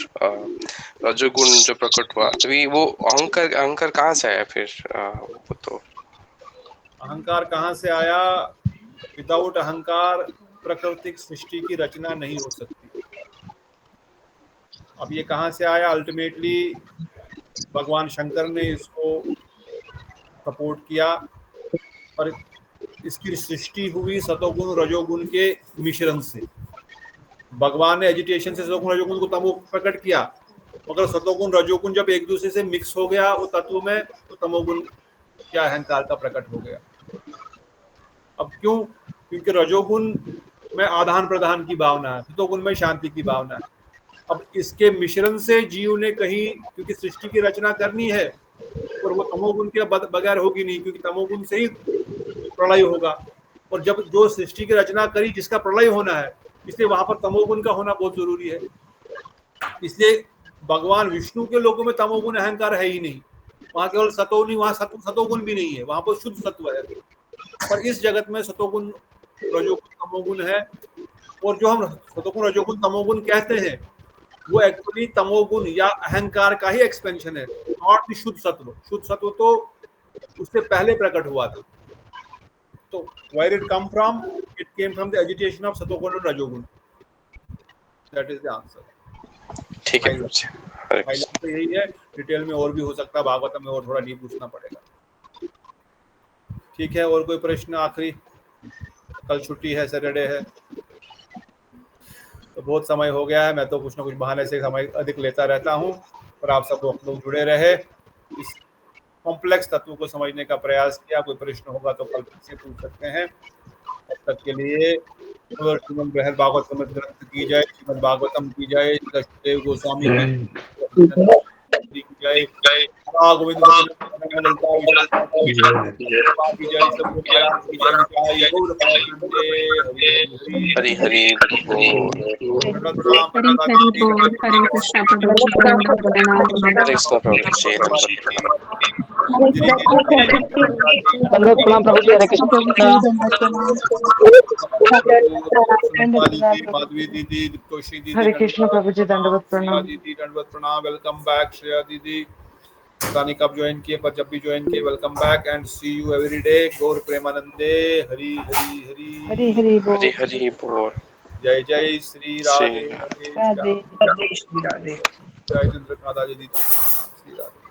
रजोगुण जो प्रकट हुआ, तभी वो अहंकार कहाँ से आया फिर? वो तो अहंकार कहाँ से आया? विदाउट अहंकार प्राकृतिक सृष्टि की रचना नहीं हो सकती। अब ये कहाँ से आया? अल्टीमेटली भगवान शंकर ने इसको सपोर्ट किया और इसकी सृष्टि हुई सतोगुण रजोगुण के मिश्रण से। भगवान ने एजिटेशन से सतोगुण रजोगुण को तमो प्रकट किया, मगर सतोगुण रजोगुण जब एक दूसरे से मिक्स हो गया वो तत्व में, तो तमोगुण क्या अहंकार का प्रकट हो गया। अब क्यों? क्योंकि रजोगुण में आदान प्रदान की भावना है, सतोगुण में शांति की भावना है। अब इसके मिश्रण से जीव ने कहीं, क्योंकि सृष्टि की रचना करनी है और वो तमोगुण के बगैर होगी नहीं, क्योंकि तमोगुण से ही प्रलय होगा, और जब जो सृष्टि की रचना करी जिसका प्रलय होना है, इसलिए वहां पर तमोगुण का होना बहुत जरूरी है। इसलिए भगवान विष्णु के लोगों में तमोगुण अहंकार है ही नहीं, वहां केवल सतोगुण, वहां सतोगुण भी नहीं है, वहां पर शुद्ध सत्व है। पर इस जगत में सतोगुण रजोगुण तमोगुण है, और जो हम सतोगुण रजोगुण तमोगुण कहते हैं वो एक्चुअली तमोगुण या अहंकार का ही एक्सपेंशन है, नॉट द शुद्ध सत्व। शुद्ध सत्व तो उससे पहले प्रकट हुआ था। तो where it come from? It came from the agitation of सतोगुण और रजोगुण। That is the answer। ठीक है। तो यही है, डिटेल में और भी हो सकता है, भागवत में और थोड़ा डीप पूछना पड़ेगा। ठीक है, और कोई प्रश्न आखिरी? कल छुट्टी है, सैटरडे है, तो बहुत समय हो गया है। मैं तो कुछ ना कुछ बहाने से समय अधिक लेता रहता हूँ, और आप सब लोग जुड़े रहे, इस कॉम्प्लेक्स तत्व को समझने का प्रयास किया। कोई प्रश्न होगा तो कल से पूछ सकते हैं। तब तक के लिए श्रीमद् बृहद भागवतम ग्रंथ की जय, श्रीमद् भागवतम की जय, सचदेव गोस्वामी की जय, गोविंद हरि हरि बोल। हरे कृष्ण प्रभु जी दंडवत प्रणाम। हरे कृष्ण प्रभु जी दंडवत प्रणाम प्रभु जी, हरे कृष्ण। माधवी दीदी, कोशी दीदी, हरे कृष्ण प्रभु जी दंडवत प्रणाम। दीदी दंडवत प्रणाम। वेलकम बैक श्रेया दीदी, पता नहीं कब ज्वाइन किए, पर जब भी ज्वाइन किए welcome back and see you every day. Gaura Premanande, Hari Hari Hari Hari Hari बोल। हरि हरि बोल। जय जय श्री राधे राधे जय चंद्रकांता जी, श्री राधे।